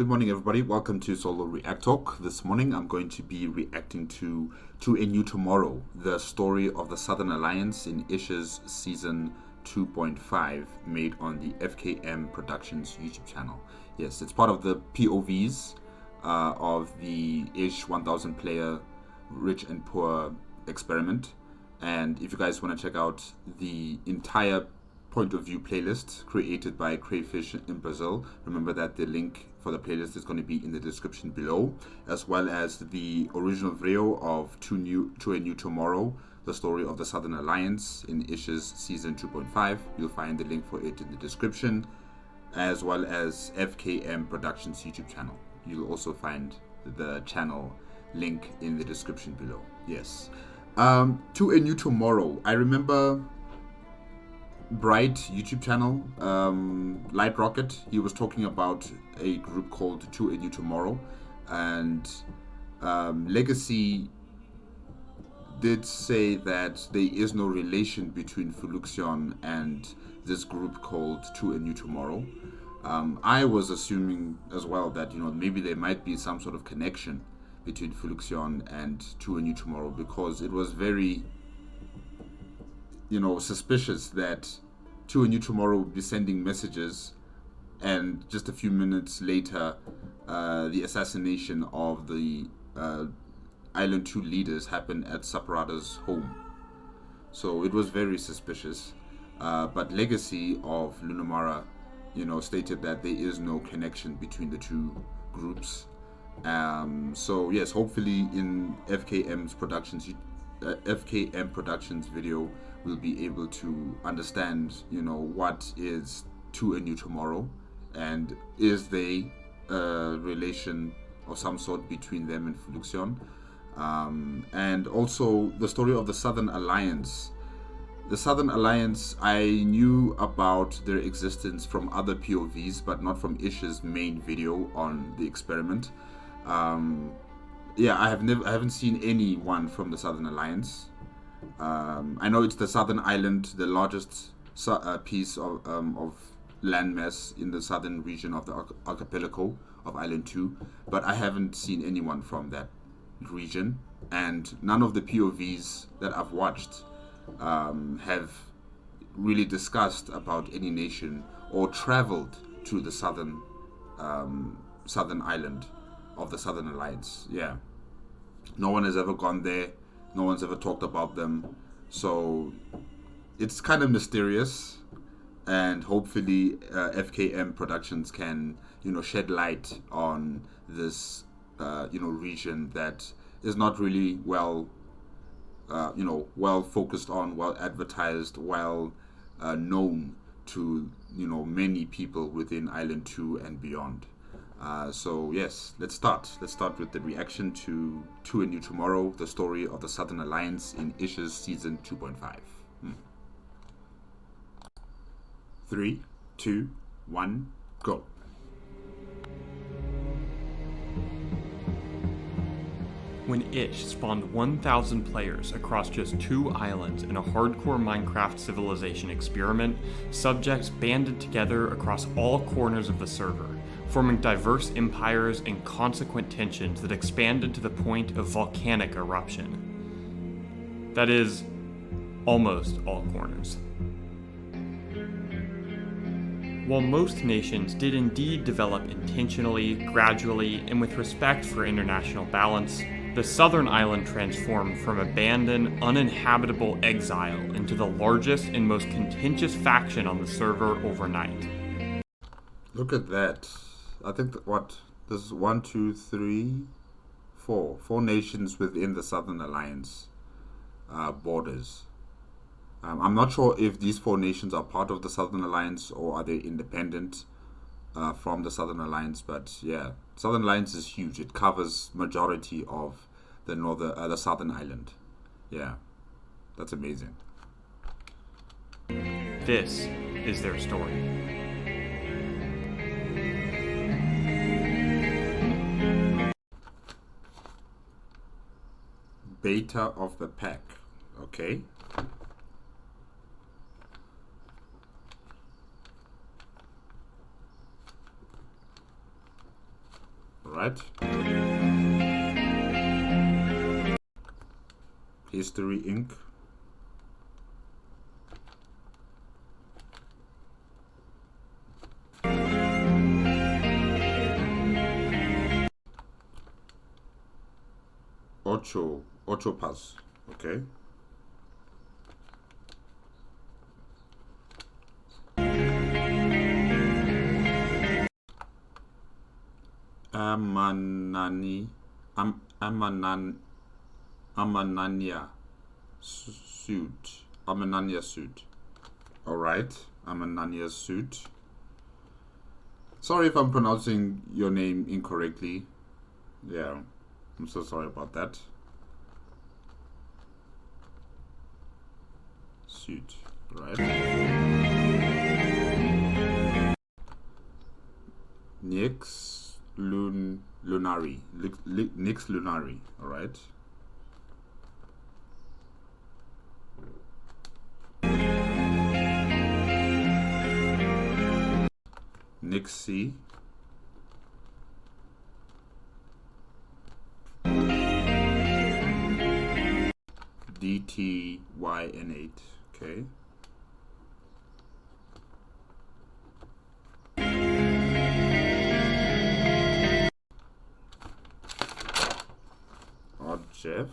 Good morning, everybody. Welcome to Solo React Talk. This morning, I'm going to be reacting to A New Tomorrow, the story of the Southern Alliance in Ish's season 2.5, made on the FKM Productions YouTube channel. Yes, it's part of the POVs of the Ish 1000 player Rich and Poor experiment. And if you guys want to check out the entire point of view playlist created by Crayfish in Brazil, remember that the link for the playlist is going to be in the description below, as well as the original video of To A New Tomorrow, the story of the Southern Alliance in Ish's season 2.5. You'll find the link for it in the description, as well as FKM Productions YouTube channel. You'll also find the channel link in the description below. Yes. To A New Tomorrow, I remember Bright YouTube channel, Light Rocket, he was talking about a group called To A New Tomorrow, and Legacy did say that there is no relation between Fuluxion and this group called To A New Tomorrow. I was assuming as well that maybe there might be some sort of connection between Fuluxion and To A New Tomorrow, because it was very suspicious that To A New Tomorrow would be sending messages, and just a few minutes later, the assassination of the Island 2 leaders happened at Saparada's home. So it was very suspicious. But Legacy of Lunamara, stated that there is no connection between the two groups. So yes, hopefully in FKM Productions video, we'll be able to understand, what is To A New Tomorrow, and is there a relation of some sort between them and Fuluxion, and also the story of the Southern Alliance. The Southern Alliance, I knew about their existence from other POVs, but not from Ish's main video on the experiment. I haven't seen anyone from the Southern Alliance. I know it's the Southern Island, the largest piece of landmass in the southern region of the archipelago of Island 2, but I haven't seen anyone from that region, and none of the POVs that I've watched have really discussed about any nation or traveled to the southern island of the Southern Alliance. Yeah, no one has ever gone there. No one's ever talked about them. So it's kind of mysterious, and hopefully FKM Productions can, shed light on this, region that is not really well focused on, well advertised, well known to, many people within Island 2 and beyond. So yes, let's start with the reaction to A New Tomorrow, the story of the Southern Alliance in Ish's season 2.5. 3, 2, 1, go. When Ish spawned 1,000 players across just 2 islands in a hardcore Minecraft civilization experiment, subjects banded together across all corners of the server, forming diverse empires and consequent tensions that expanded to the point of volcanic eruption. That is, almost all corners. While most nations did indeed develop intentionally, gradually, and with respect for international balance, the southern island transformed from abandoned, uninhabitable exile into the largest and most contentious faction on the server overnight. Look at that. I think this is 1, 2, 3, 4. 4 nations within the Southern Alliance borders. I'm not sure if these 4 nations are part of the Southern Alliance or are they independent from the Southern Alliance, but yeah, Southern Alliance is huge. It covers majority of the Southern Island. Yeah, that's amazing. This is their story. Beta of the pack. Okay. Alright. History Inc. Ocho pass. Okay. Amanania suit. Amanania suit. Alright. Amanania suit. Sorry if I'm pronouncing your name incorrectly. Yeah. I'm so sorry about that. Suit. Right. Nix Lunari. Nix Lunari. Alright. Nixie. DTYN8. Okay. Jeff.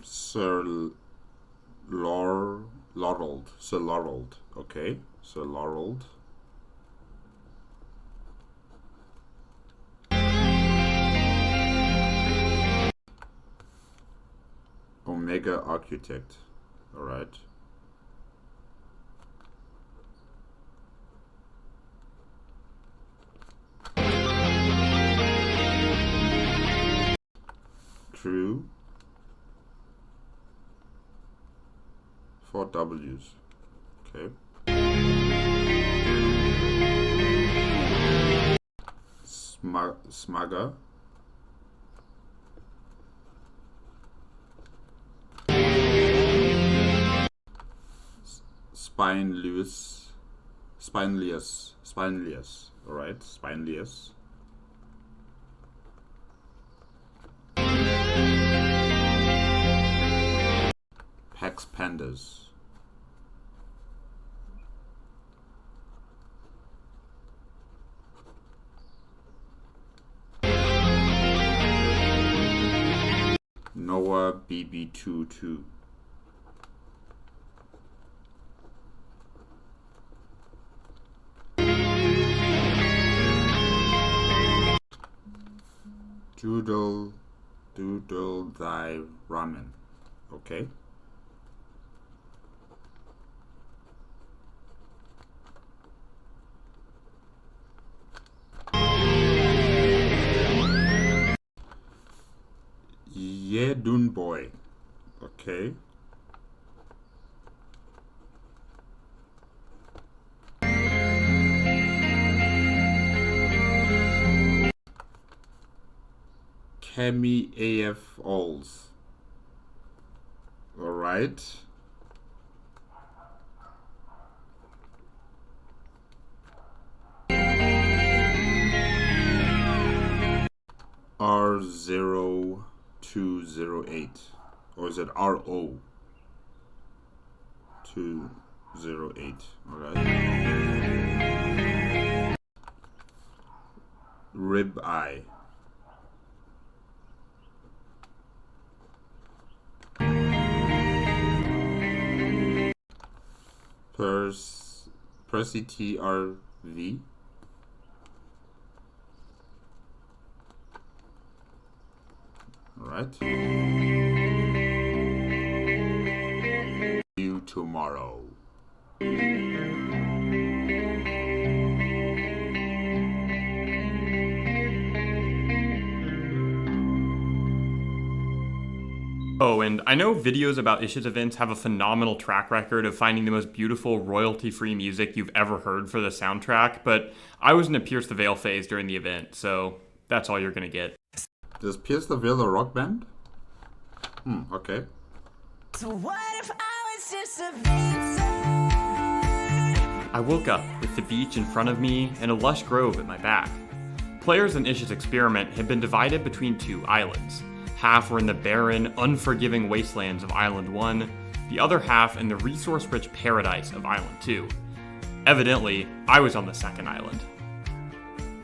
Sir Laureld. Sir Laureld. Okay. Sir Laureld. Omega Architect. Alright. True. 4 W's. Okay. Smugger. Spinelius. Alright, Spinelius. Pax Pandas. Noah BB22. Doodle thy ramen. Okay. Yedun boy. Okay. Kemi AF Alls. Alright. R0208. Or is it RO 208? Alright. Rib eye. Percy TRV. Alright. You tomorrow. Oh, and I know videos about Ish's events have a phenomenal track record of finding the most beautiful royalty-free music you've ever heard for the soundtrack, but I was in a Pierce the Veil phase during the event, so that's all you're gonna get. Is Pierce the Veil a rock band? Okay. So what if I was just a victim? I woke up with the beach in front of me and a lush grove at my back. Players in Ish's experiment had been divided between two islands. Half were in the barren, unforgiving wastelands of Island 1, the other half in the resource-rich paradise of Island 2. Evidently, I was on the second island.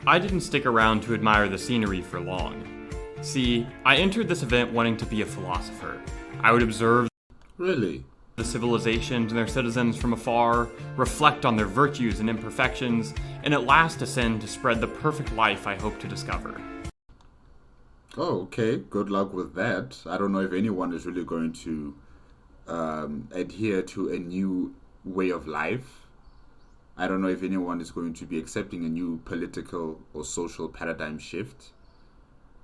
I didn't stick around to admire the scenery for long. See, I entered this event wanting to be a philosopher. I would observe Really? the civilizations and their citizens from afar, reflect on their virtues and imperfections, and at last ascend to spread the perfect life I hope to discover. Oh, okay. Good luck with that. I don't know if anyone is really going to adhere to a new way of life. I don't know if anyone is going to be accepting a new political or social paradigm shift.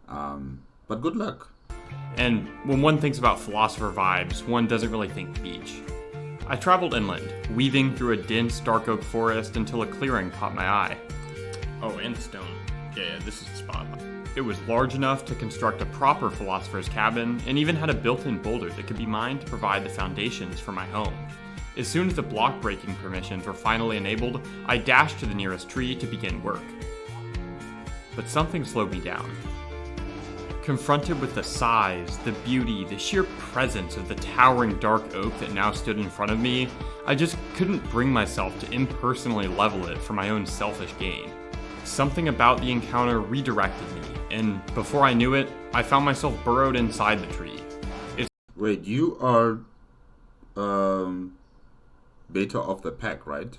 But good luck. And when one thinks about philosopher vibes, one doesn't really think beach. I traveled inland, weaving through a dense dark oak forest until a clearing caught my eye. Oh, and stone. Yeah, this is the spot. It was large enough to construct a proper philosopher's cabin, and even had a built-in boulder that could be mined to provide the foundations for my home. As soon as the block-breaking permissions were finally enabled, I dashed to the nearest tree to begin work. But something slowed me down. Confronted with the size, the beauty, the sheer presence of the towering dark oak that now stood in front of me, I just couldn't bring myself to impersonally level it for my own selfish gain. Something about the encounter redirected me, and before I knew it, I found myself burrowed inside the tree. Wait, you are beta of the pack, right?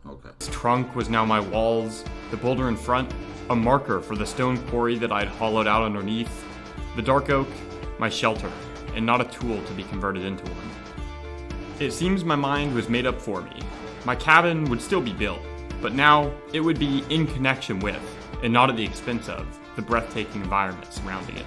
Okay. Its trunk was now my walls, the boulder in front, a marker for the stone quarry that I had hollowed out underneath, the dark oak, my shelter, and not a tool to be converted into one. It seems my mind was made up for me. My cabin would still be built, but now it would be in connection with, and not at the expense of, the breathtaking environment surrounding it.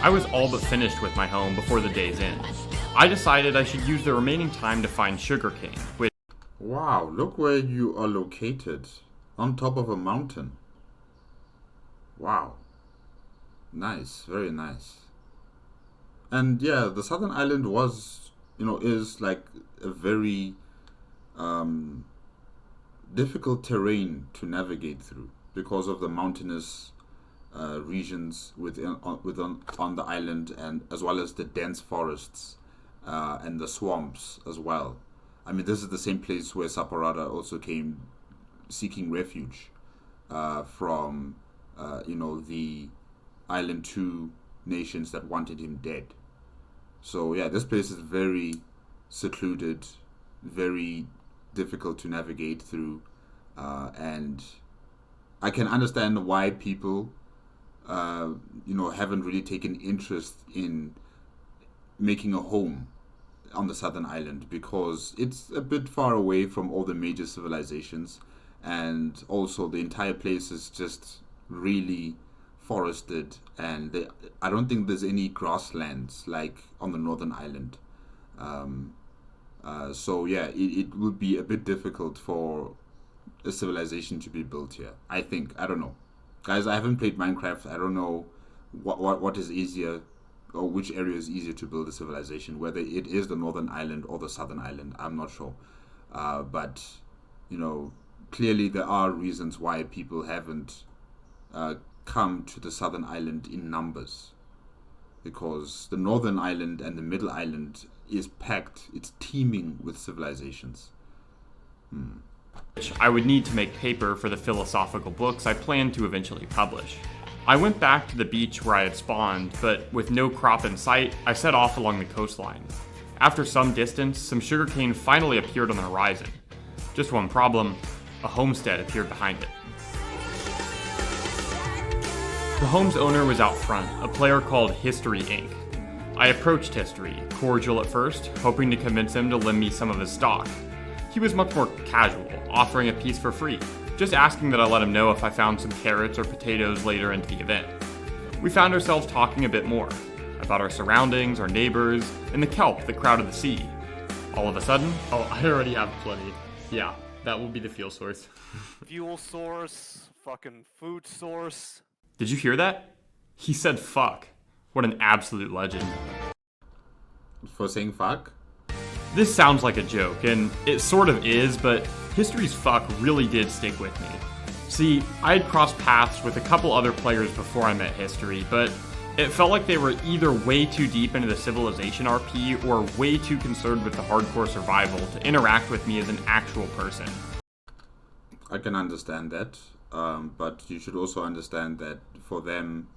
I was all but finished with my home before the day's end. I decided I should use the remaining time to find sugarcane, which... Wow, look where you are located. On top of a mountain. Wow. Nice, very nice. And yeah, the southern island is like a very difficult terrain to navigate through because of the mountainous regions on the island, and as well as the dense forests and the swamps as well. I mean, this is the same place where Saporada also came seeking refuge from the Island 2 nations that wanted him dead. So yeah, this place is very secluded, very difficult to navigate through, and I can understand why people haven't really taken interest in making a home on the southern island, because it's a bit far away from all the major civilizations, and also the entire place is just really forested, and I don't think there's any grasslands like on the northern island. So yeah, it would be a bit difficult for a civilization to be built here, I think. I don't know. Guys, I haven't played Minecraft. I don't know what is easier, or which area is easier to build a civilization, whether it is the northern island or the southern island. I'm not sure. But, clearly there are reasons why people haven't come to the southern island in numbers. Because the northern island and the middle island is packed, it's teeming with civilizations. which I would need to make paper for the philosophical books I planned to eventually publish. I went back to the beach where I had spawned, but with no crop in sight, I set off along the coastline. After some distance, some sugarcane finally appeared on the horizon. Just one problem: a homestead appeared behind it. The home's owner was out front, a player called History Inc. I approached History, cordial at first, hoping to convince him to lend me some of his stock. He was much more casual, offering a piece for free, just asking that I let him know if I found some carrots or potatoes later into the event. We found ourselves talking a bit more about our surroundings, our neighbors, and the kelp that crowded the sea. All of a sudden, oh, I already have plenty. Yeah, that will be the fuel source. Fuel source, fucking food source. Did you hear that? He said fuck. What an absolute legend. For saying fuck? This sounds like a joke, and it sort of is, but history's fuck really did stick with me. See, I had crossed paths with a couple other players before I met History, but it felt like they were either way too deep into the Civilization RP or way too concerned with the hardcore survival to interact with me as an actual person. I can understand that, but you should also understand that for them,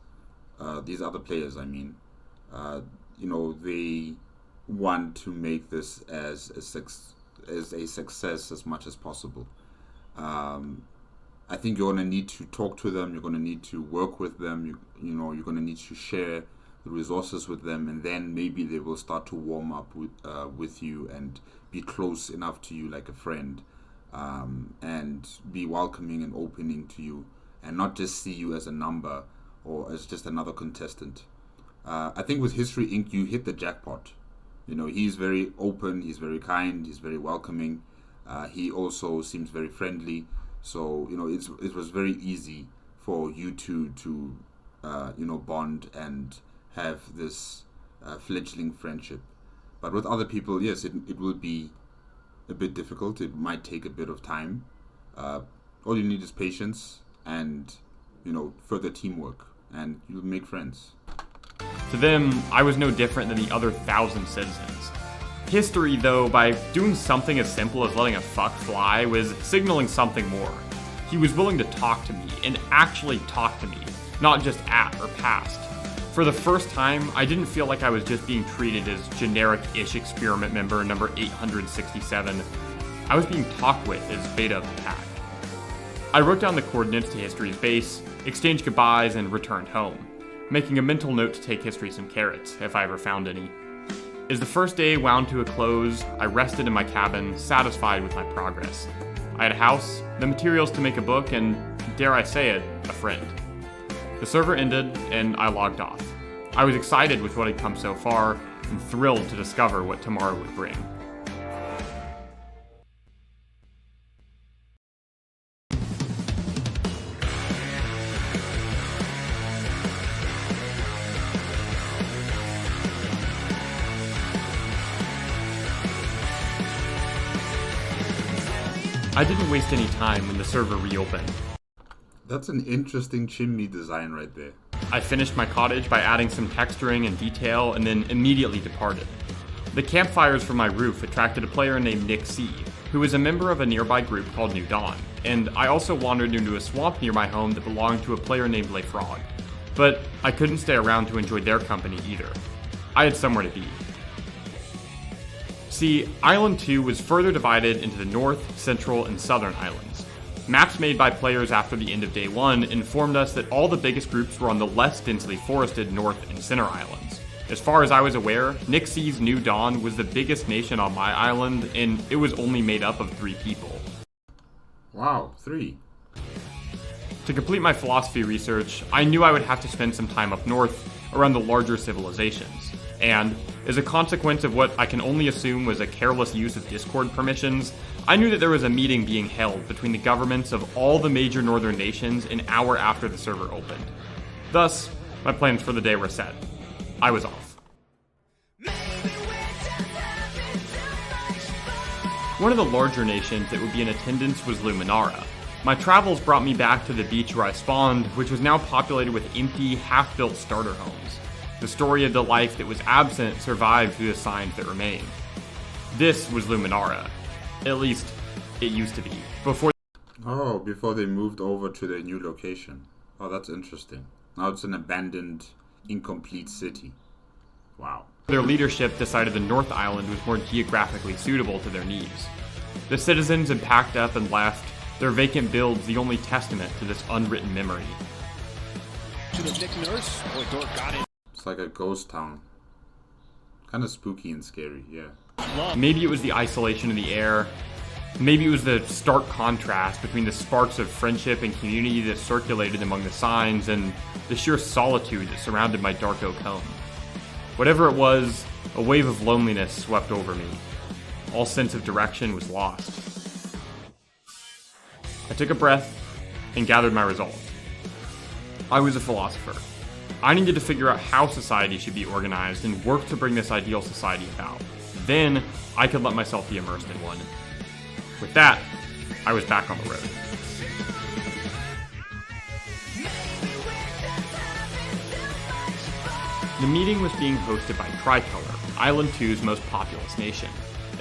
these other players, they want to make this as a success as much as possible. I think you're going to need to talk to them, you're going to need to work with them, you're going to need to share the resources with them, and then maybe they will start to warm up with you and be close enough to you like a friend, and be welcoming and opening to you, and not just see you as a number or as just another contestant. I think with History Inc. you hit the jackpot. He's very open, he's very kind, he's very welcoming. He also seems very friendly. So, it was very easy for you two to, bond and have this fledgling friendship. But with other people, yes, it will be a bit difficult. It might take a bit of time. All you need is patience and, further teamwork, and you'll make friends. To them, I was no different than the other 1,000 citizens. History, though, by doing something as simple as letting a fuck fly, was signaling something more. He was willing to talk to me, and actually talk to me, not just at or past. For the first time, I didn't feel like I was just being treated as generic-ish experiment member number 867. I was being talked with as beta of the pack. I wrote down the coordinates to History's base, exchanged goodbyes, and returned home, making a mental note to take History some carrots, if I ever found any. As the first day wound to a close, I rested in my cabin, satisfied with my progress. I had a house, the materials to make a book, and, dare I say it, a friend. The server ended, and I logged off. I was excited with what had come so far, and thrilled to discover what tomorrow would bring. I didn't waste any time when the server reopened. That's an interesting chimney design right there. I finished my cottage by adding some texturing and detail and then immediately departed. The campfires from my roof attracted a player named Nick C, who is a member of a nearby group called New Dawn, and I also wandered into a swamp near my home that belonged to a player named Le Frog. But I couldn't stay around to enjoy their company either. I had somewhere to be. See, Island 2 was further divided into the North, Central, and Southern Islands. Maps made by players after the end of Day 1 informed us that all the biggest groups were on the less densely forested North and Center Islands. As far as I was aware, Nick C's New Dawn was the biggest nation on my island, and it was only made up of 3 people. Wow, 3. To complete my philosophy research, I knew I would have to spend some time up north around the larger civilizations. And, as a consequence of what I can only assume was a careless use of Discord permissions, I knew that there was a meeting being held between the governments of all the major northern nations an hour after the server opened. Thus, my plans for the day were set. I was off. One of the larger nations that would be in attendance was Luminara. My travels brought me back to the beach where I spawned, which was now populated with empty, half-built starter homes. The story of the life that was absent survived through the signs that remained. This was Luminara. At least, it used to be. Before they moved over to their new location. Oh, that's interesting. Now it's an abandoned, incomplete city. Wow. Their leadership decided the North Island was more geographically suitable to their needs. The citizens had packed up and left, their vacant builds the only testament to this unwritten memory. To the Nick Nurse. Boy, Dork got it. It's like a ghost town. Kind of spooky and scary, yeah. Maybe it was the isolation of the air, Maybe it was the stark contrast between the sparks of friendship and community that circulated among the signs and the sheer solitude that surrounded my dark oak home. Whatever it was, a wave of loneliness swept over me. All sense of direction was lost. I took a breath and gathered my resolve. I was a philosopher. I needed to figure out how society should be organized and work to bring this ideal society about. Then I could let myself be immersed in one. With that, I was back on the road. The meeting was being hosted by Tricolor, Island 2's most populous nation.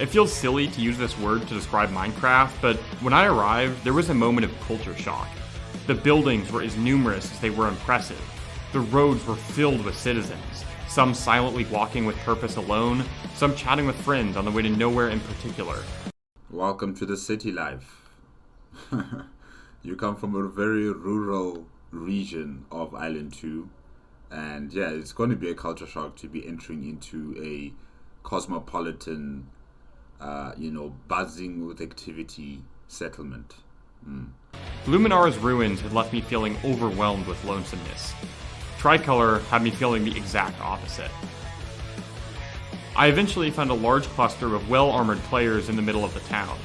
It feels silly to use this word to describe Minecraft, but when I arrived, there was a moment of culture shock. The buildings were as numerous as they were impressive. The roads were filled with citizens, some silently walking with purpose alone, some chatting with friends on the way to nowhere in particular. Welcome to the city life. You come from a very rural region of Island 2, and yeah, it's going to be a culture shock to be entering into a cosmopolitan, buzzing with activity settlement. Luminara's ruins had left me feeling overwhelmed with lonesomeness. Tricolor had me feeling the exact opposite. I eventually found a large cluster of well-armored players in the middle of the town.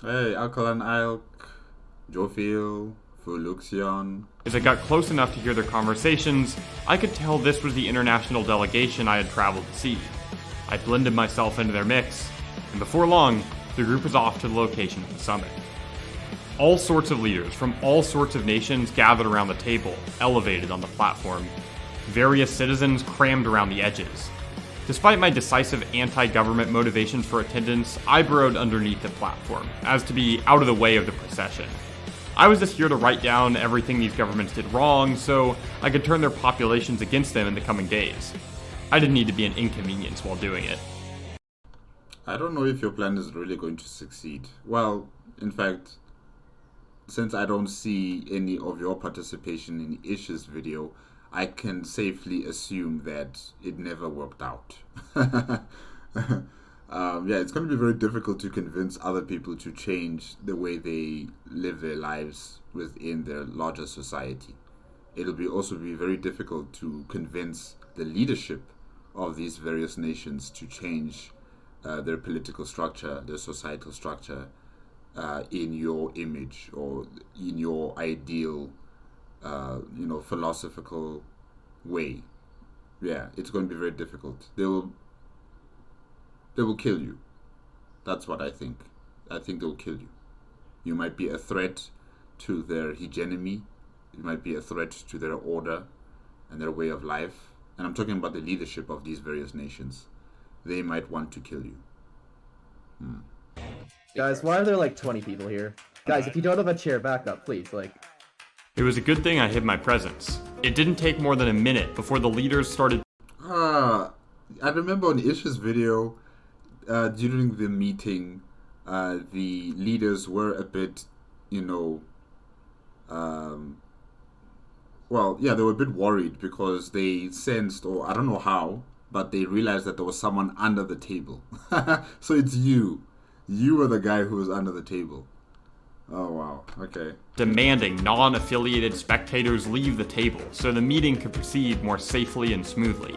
Hey, Alkalan Ilk, Jofiel, Fuluxion. As I got close enough to hear their conversations, I could tell this was the international delegation I had traveled to see. I blended myself into their mix, and before long, the group was off to the location of the summit. All sorts of leaders from all sorts of nations gathered around the table, elevated on the platform. Various citizens crammed around the edges. Despite my decisive anti-government motivations for attendance, I burrowed underneath the platform, as to be out of the way of the procession. I was just here to write down everything these governments did wrong, so I could turn their populations against them in the coming days. I didn't need to be an inconvenience while doing it. I don't know if your plan is really going to succeed. Well, in fact, since I don't see any of your participation in Ish's video, I can safely assume that it never worked out. It's going to be very difficult to convince other people to change the way they live their lives within their larger society. It'll also be very difficult to convince the leadership of these various nations to change their political structure, their societal structure, in your image or in your ideal philosophical way. Yeah, it's going to be very difficult. They will kill you. That's what I think. I think they'll kill you. You might be a threat to their hegemony. You might be a threat to their order and their way of life. And I'm talking about the leadership of these various nations. They might want to kill you. Guys, why are there like 20 people here? Guys, if you don't have a chair, back up, please. It was a good thing I hid my presence. It didn't take more than a minute before the leaders started. I remember on Ish's video, during the meeting, the leaders were a bit, they were a bit worried because they sensed, or I don't know how, but they realized that there was someone under the table. So it's you. You were the guy who was under the table. Oh, wow. Okay. Demanding non-affiliated spectators leave the table so the meeting could proceed more safely and smoothly.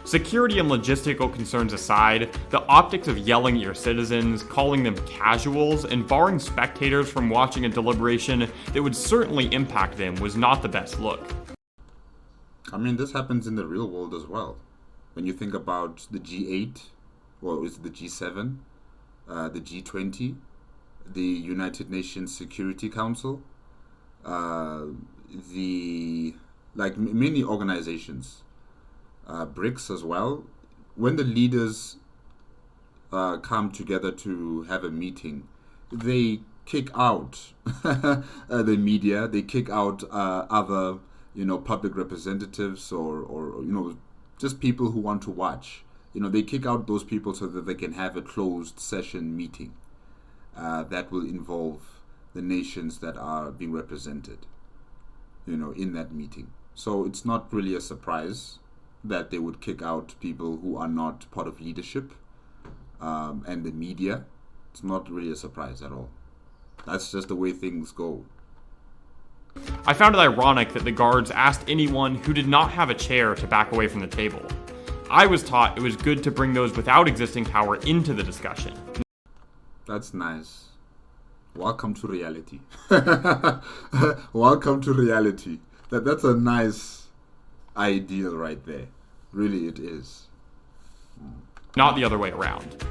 Security and logistical concerns aside, the optics of yelling at your citizens, calling them casuals, and barring spectators from watching a deliberation that would certainly impact them was not the best look. I mean, this happens in the real world as well. When you think about the G8, or is it the G7, the G20, the United Nations Security Council, many organizations, BRICS as well. When the leaders come together to have a meeting, they kick out the media, they kick out other, public representatives or just people who want to watch. They kick out those people so that they can have a closed session meeting that will involve the nations that are being represented, in that meeting. So it's not really a surprise that they would kick out people who are not part of leadership and the media. It's not really a surprise at all. That's just the way things go. I found it ironic that the guards asked anyone who did not have a chair to back away from the table. I was taught it was good to bring those without existing power into the discussion. That's nice. Welcome to reality. Welcome to reality. That's a nice ideal right there. Really, it is. Not the other way around.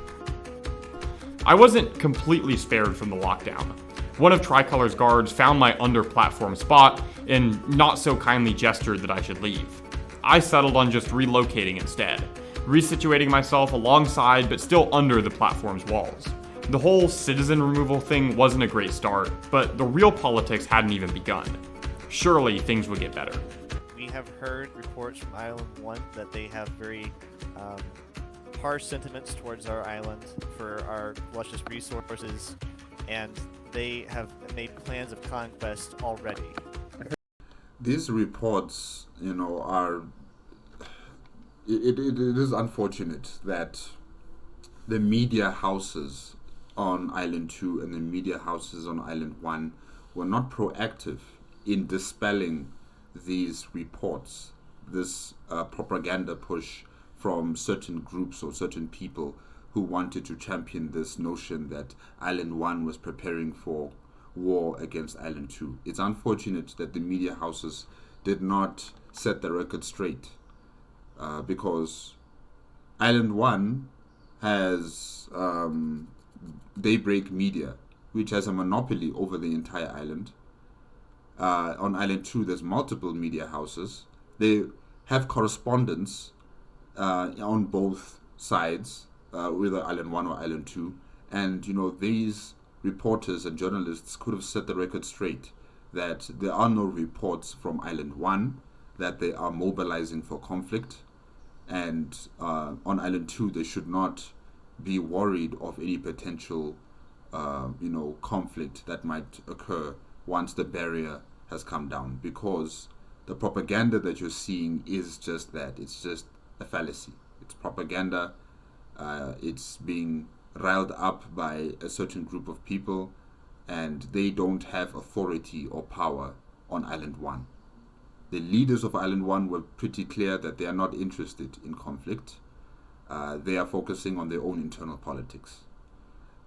I wasn't completely spared from the lockdown. One of Tricolor's guards found my under-platform spot and not so kindly gestured that I should leave. I settled on just relocating instead, resituating myself alongside but still under the platform's walls. The whole citizen removal thing wasn't a great start, but the real politics hadn't even begun. Surely things would get better. We have heard reports from Island 1 that they have very harsh sentiments towards our island for our luscious resources, and they have made plans of conquest already. These reports, are... It is unfortunate that the media houses on Island 2 and the media houses on Island 1 were not proactive in dispelling these reports, this propaganda push from certain groups or certain people who wanted to champion this notion that Island 1 was preparing for war against Island 2. It's unfortunate that the media houses did not set the record straight, because Island 1 has Daybreak Media, which has a monopoly over the entire island. On Island 2, there's multiple media houses. They have correspondence on both sides, whether Island 1 or Island 2. And, these reporters and journalists could have set the record straight that there are no reports from Island 1 that they are mobilizing for conflict. And on Island 2, they should not be worried of any potential, conflict that might occur once the barrier has come down, because the propaganda that you're seeing is just that. It's just a fallacy. It's propaganda. It's being riled up by a certain group of people, and they don't have authority or power on Island 1. The leaders of Island 1 were pretty clear that they are not interested in conflict. They are focusing on their own internal politics.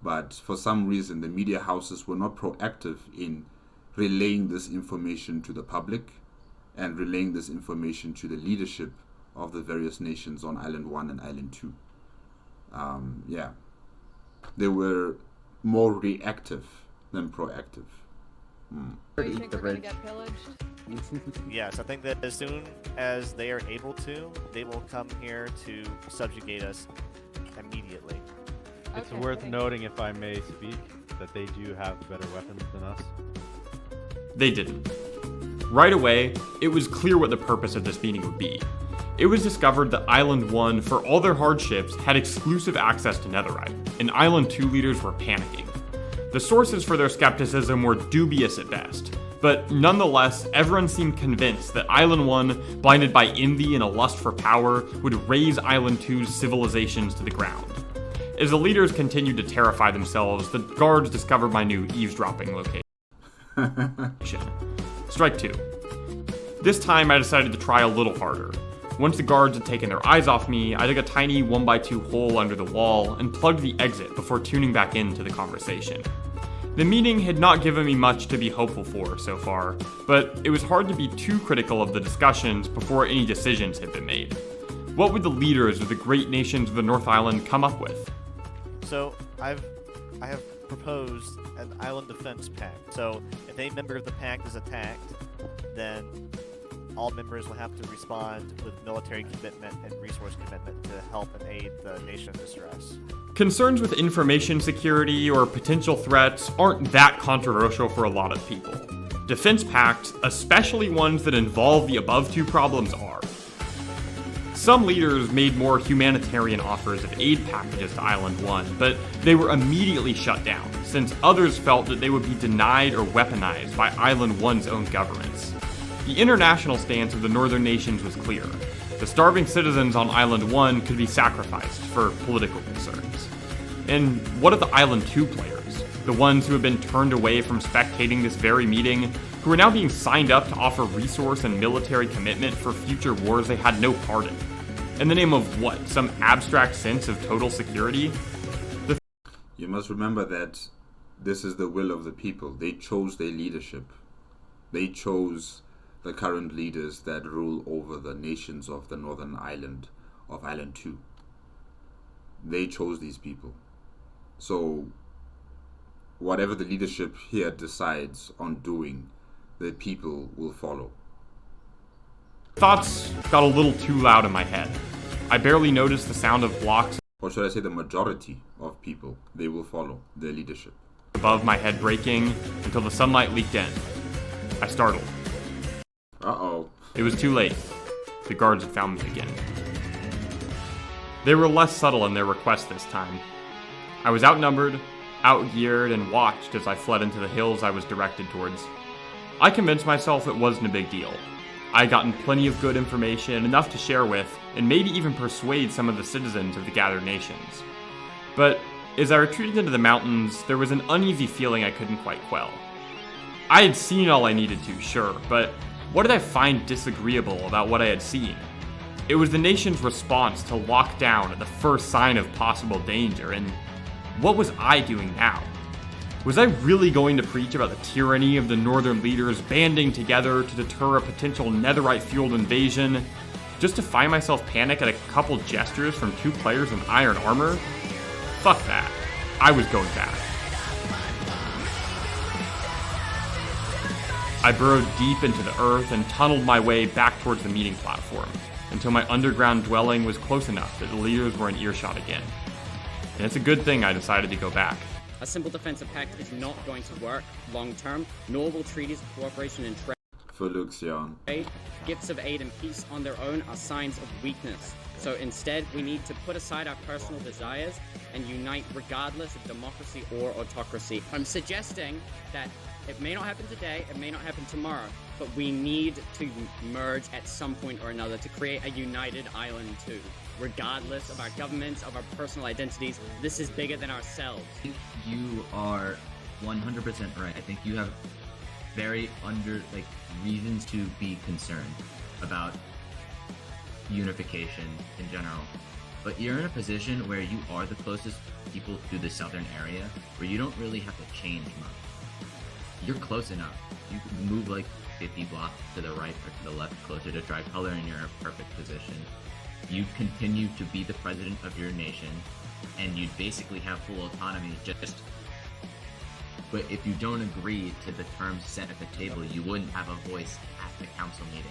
But for some reason, the media houses were not proactive in relaying this information to the public and relaying this information to the leadership of the various nations on Island 1 and Island 2. They were more reactive than proactive. Do you think we're going to get pillaged? Yes, I think that as soon as they are able to, they will come here to subjugate us immediately. It's Okay, worth great. noting, if I may speak, that they do have better weapons than us. They didn't. Right away, it was clear what the purpose of this meeting would be. It was discovered that Island 1, for all their hardships, had exclusive access to netherite, and Island 2 leaders were panicking. The sources for their skepticism were dubious at best, but nonetheless, everyone seemed convinced that Island 1, blinded by envy and a lust for power, would raze Island 2's civilizations to the ground. As the leaders continued to terrify themselves, the guards discovered my new eavesdropping location. Strike 2. This time I decided to try a little harder. Once the guards had taken their eyes off me, I dug a tiny 1x2 hole under the wall and plugged the exit before tuning back into the conversation. The meeting had not given me much to be hopeful for so far, but it was hard to be too critical of the discussions before any decisions had been made. What would the leaders of the great nations of the North Island come up with? So I have proposed an island defense pact. So if any member of the pact is attacked, then all members will have to respond with military commitment and resource commitment to help and aid the nation in distress. Concerns with information security or potential threats aren't that controversial for a lot of people. Defense pacts, especially ones that involve the above two problems, are. Some leaders made more humanitarian offers of aid packages to Island 1, but they were immediately shut down, since others felt that they would be denied or weaponized by Island 1's own governments. The international stance of the northern nations was clear. The starving citizens on Island 1 could be sacrificed for political concerns. And what of the Island 2 players? The ones who have been turned away from spectating this very meeting, who are now being signed up to offer resource and military commitment for future wars they had no part in. In the name of what? Some abstract sense of total security? You must remember that this is the will of the people. They chose their leadership. They chose the current leaders that rule over the nations of the northern island of Island 2. They chose these people. So whatever the leadership here decides on doing, the people will follow. Thoughts got a little too loud in my head. I barely noticed the sound of blocks, Or should I say the majority of people, they will follow their leadership. above my head breaking until the sunlight leaked in. I startled. Uh-oh. It was too late. The guards had found me again. They were less subtle in their request this time. I was outnumbered, outgeared, and watched as I fled into the hills I was directed towards. I convinced myself it wasn't a big deal. I had gotten plenty of good information, enough to share with, and maybe even persuade some of the citizens of the gathered nations. But as I retreated into the mountains, there was an uneasy feeling I couldn't quite quell. I had seen all I needed to, sure, but what did I find disagreeable about what I had seen? It was the nation's response to lock down at the first sign of possible danger, and what was I doing now? Was I really going to preach about the tyranny of the northern leaders banding together to deter a potential netherite-fueled invasion, just to find myself panic at a couple gestures from two players in iron armor? Fuck that. I was going back. I burrowed deep into the earth and tunneled my way back towards the meeting platform, until my underground dwelling was close enough that the leaders were in earshot again. And it's a good thing I decided to go back. A simple defensive pact is not going to work long term, nor will treaties of cooperation and trade. Gifts of aid and peace on their own are signs of weakness. So instead, we need to put aside our personal desires and unite regardless of democracy or autocracy. I'm suggesting that it may not happen today, it may not happen tomorrow, but we need to merge at some point or another to create a united island too. Regardless of our governments, of our personal identities, this is bigger than ourselves. You are 100% right. I think you have very reasons to be concerned about unification in general. But you're in a position where you are the closest people to the southern area, where you don't really have to change much. You're close enough. You can move like 50 blocks to the right or to the left closer to Tricolor and you're in a perfect position. You continue to be the president of your nation, and you'd basically have full autonomy but if you don't agree to the terms set at the table, you wouldn't have a voice at the council meeting.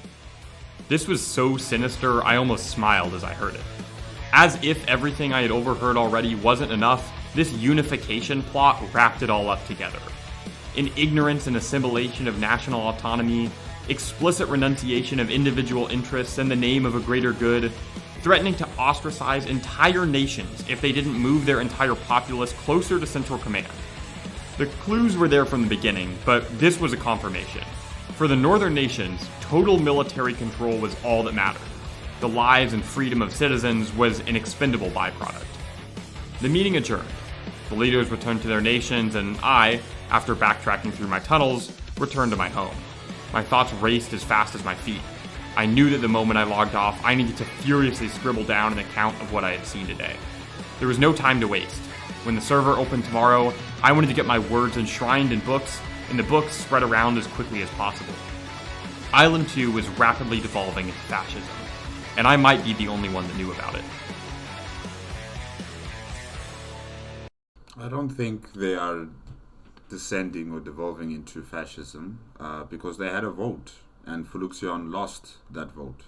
This was so sinister, I almost smiled as I heard it. As if everything I had overheard already wasn't enough, this unification plot wrapped it all up together. In ignorance and assimilation of national autonomy, explicit renunciation of individual interests in the name of a greater good, threatening to ostracize entire nations if they didn't move their entire populace closer to central command. The clues were there from the beginning, but this was a confirmation. For the northern nations, total military control was all that mattered. The lives and freedom of citizens was an expendable byproduct. The meeting adjourned. The leaders returned to their nations, and I, after backtracking through my tunnels, returned to my home. My thoughts raced as fast as my feet. I knew that the moment I logged off, I needed to furiously scribble down an account of what I had seen today. There was no time to waste. When the server opened tomorrow, I wanted to get my words enshrined in books, and the books spread around as quickly as possible. Island 2 was rapidly devolving into fascism, and I might be the only one that knew about it. I don't think they are descending or devolving into fascism because they had a vote, and Fuluxion lost that vote.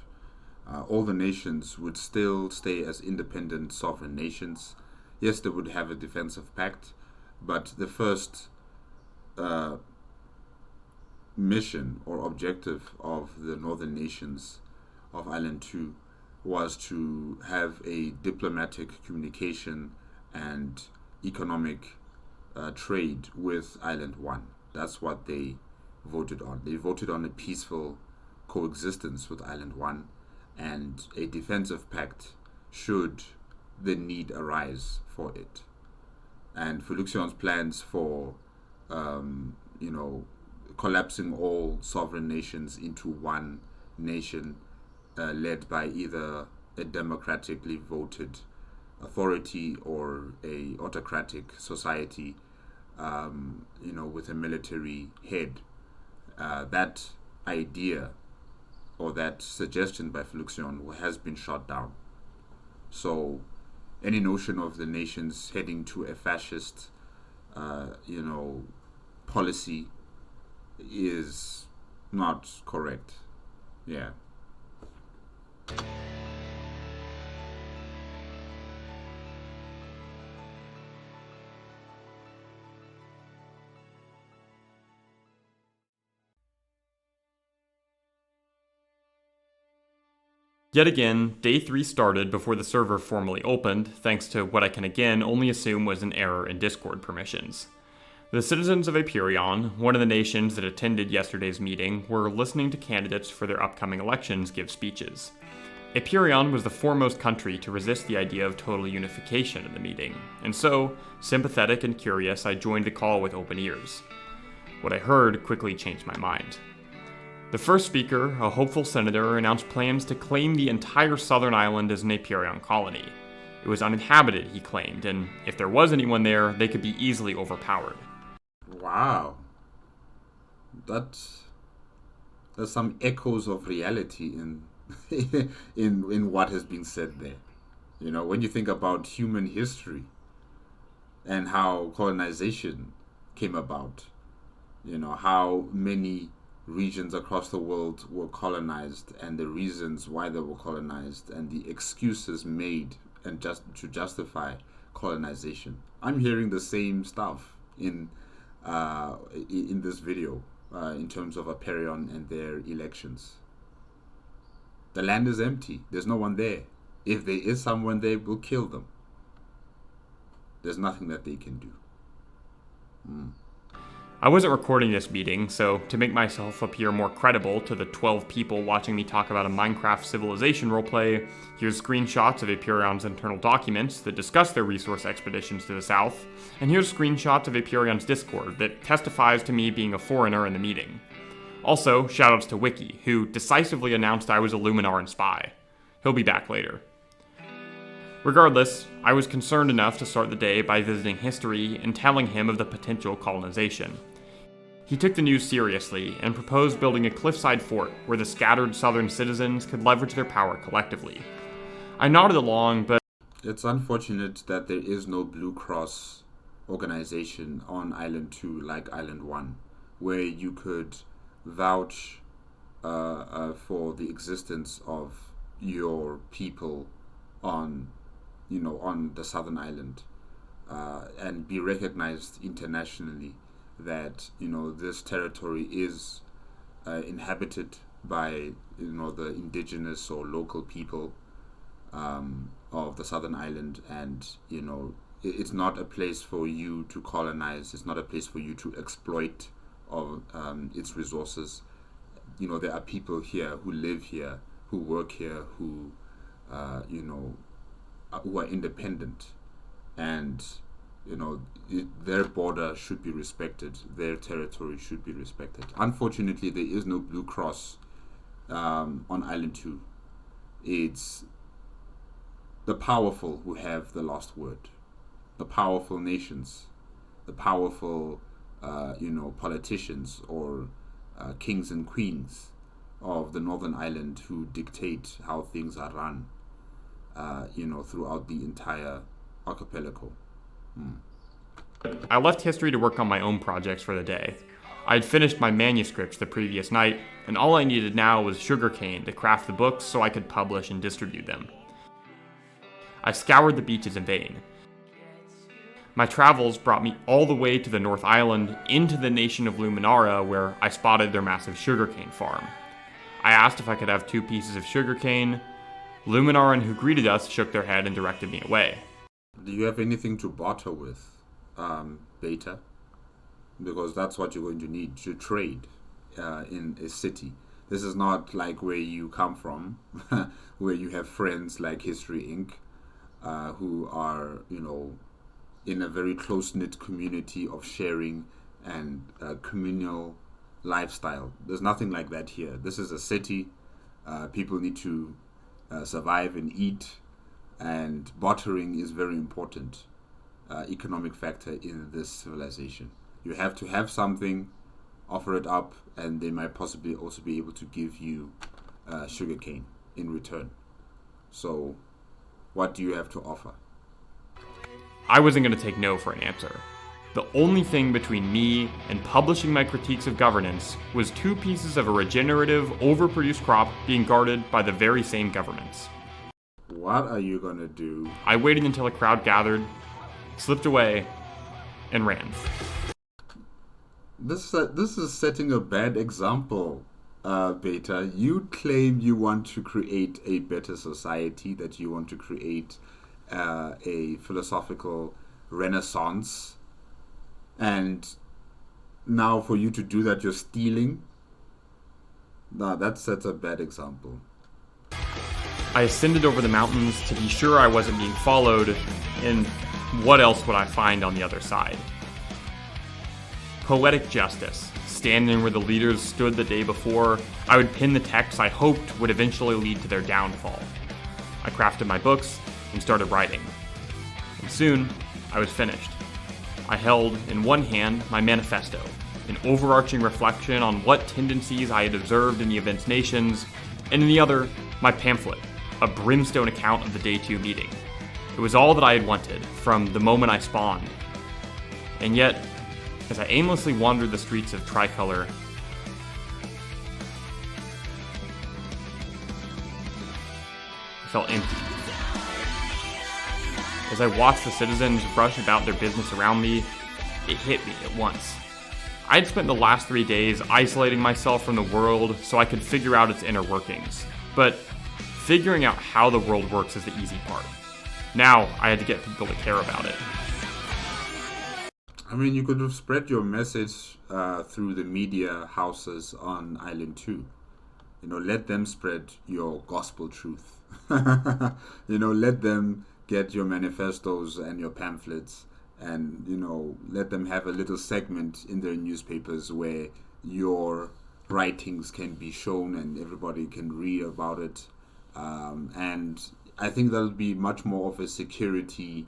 All the nations would still stay as independent sovereign nations. Yes, they would have a defensive pact, but the first mission or objective of the northern nations of Island 2 was to have a diplomatic communication and economic trade with Island 1. That's what they voted on. They voted on a peaceful coexistence with Island 1 and a defensive pact should the need arise for it. and Felixion's plans for, collapsing all sovereign nations into one nation led by either a democratically voted authority or a autocratic society, with a military head. That idea or that suggestion by Fluxion has been shot down. So any notion of the nations heading to a fascist, policy is not correct. Yeah. Yet again, day 3 started before the server formally opened, thanks to what I can again only assume was an error in Discord permissions. The citizens of Aperion, one of the nations that attended yesterday's meeting, were listening to candidates for their upcoming elections give speeches. Aperion was the foremost country to resist the idea of total unification in the meeting, and so, sympathetic and curious, I joined the call with open ears. What I heard quickly changed my mind. The first speaker, a hopeful senator, announced plans to claim the entire southern island as an Aperion colony. It was uninhabited, he claimed, and if there was anyone there, they could be easily overpowered. Wow. There's some echoes of reality in in what has been said there. When you think about human history and how colonization came about, how many regions across the world were colonized and the reasons why they were colonized and the excuses made and just to justify colonization. I'm hearing the same stuff in this video in terms of Aperion and their elections. The land is empty. There's no one there. If there is someone there, we'll kill them. There's nothing that they can do. I wasn't recording this meeting, so to make myself appear more credible to the 12 people watching me talk about a Minecraft civilization roleplay, here's screenshots of Aperion's internal documents that discuss their resource expeditions to the south, and here's screenshots of Aperion's Discord that testifies to me being a foreigner in the meeting. Also, shoutouts to Wiki, who decisively announced I was a Luminaran spy. He'll be back later. Regardless, I was concerned enough to start the day by visiting history and telling him of the potential colonization. He took the news seriously and proposed building a cliffside fort where the scattered southern citizens could leverage their power collectively. I nodded along, but it's unfortunate that there is no Blue Cross organization on Island 2 like Island 1, where you could vouch for the existence of your people on the southern island, and be recognized internationally that this territory is inhabited by the indigenous or local people of the southern island, and it's not a place for you to colonize. It's not a place for you to exploit of its resources. There are people here who live here, who work here, who who are independent, and their border should be respected, their territory should be respected. Unfortunately, there is no Blue Cross on Island 2. It's the powerful who have the last word, the powerful nations, the powerful politicians or kings and queens of the Northern Island who dictate how things are run throughout the entire archipelago. I left history to work on my own projects for the day. I had finished my manuscripts the previous night, and all I needed now was sugarcane to craft the books so I could publish and distribute them. I scoured the beaches in vain. My travels brought me all the way to the North Island, into the nation of Luminara, where I spotted their massive sugarcane farm. I asked if I could have 2 pieces of sugarcane. Luminaran who greeted us shook their head and directed me away. Do you have anything to barter with, Beta? Because that's what you're going to need to trade in a city. This is not like where you come from, where you have friends like History Inc., who are, in a very close-knit community of sharing and communal lifestyle. There's nothing like that here. This is a city. People need to survive and eat, and bartering is very important economic factor in this civilization. You have to have something, offer it up, and they might possibly also be able to give you sugarcane in return. So what do you have to offer? I wasn't going to take no for an answer. The only thing between me and publishing my critiques of governance was 2 pieces of a regenerative, overproduced crop being guarded by the very same governments. What are you going to do? I waited until a crowd gathered, slipped away, and ran. This is setting a bad example, Beta. You claim you want to create a better society, that you want to create a philosophical renaissance, and now for you to do that, you're stealing. No, that sets a bad example. I ascended over the mountains to be sure I wasn't being followed, and what else would I find on the other side? Poetic justice. Standing where the leaders stood the day before, I would pen the text I hoped would eventually lead to their downfall. I crafted my books and started writing. And soon, I was finished. I held in one hand my manifesto, an overarching reflection on what tendencies I had observed in the event's nations, and in the other, my pamphlet, a brimstone account of the Day 2 meeting. It was all that I had wanted from the moment I spawned. And yet, as I aimlessly wandered the streets of Tricolor, I felt empty. As I watched the citizens rush about their business around me, it hit me at once. I had spent the last 3 days isolating myself from the world so I could figure out its inner workings. But figuring out how the world works is the easy part. Now I had to get people to care about it. I mean, you could have spread your message through the media houses on Island 2. Let them spread your gospel truth. Let them get your manifestos and your pamphlets, and, let them have a little segment in their newspapers where your writings can be shown and everybody can read about it. And I think that'll be much more of a security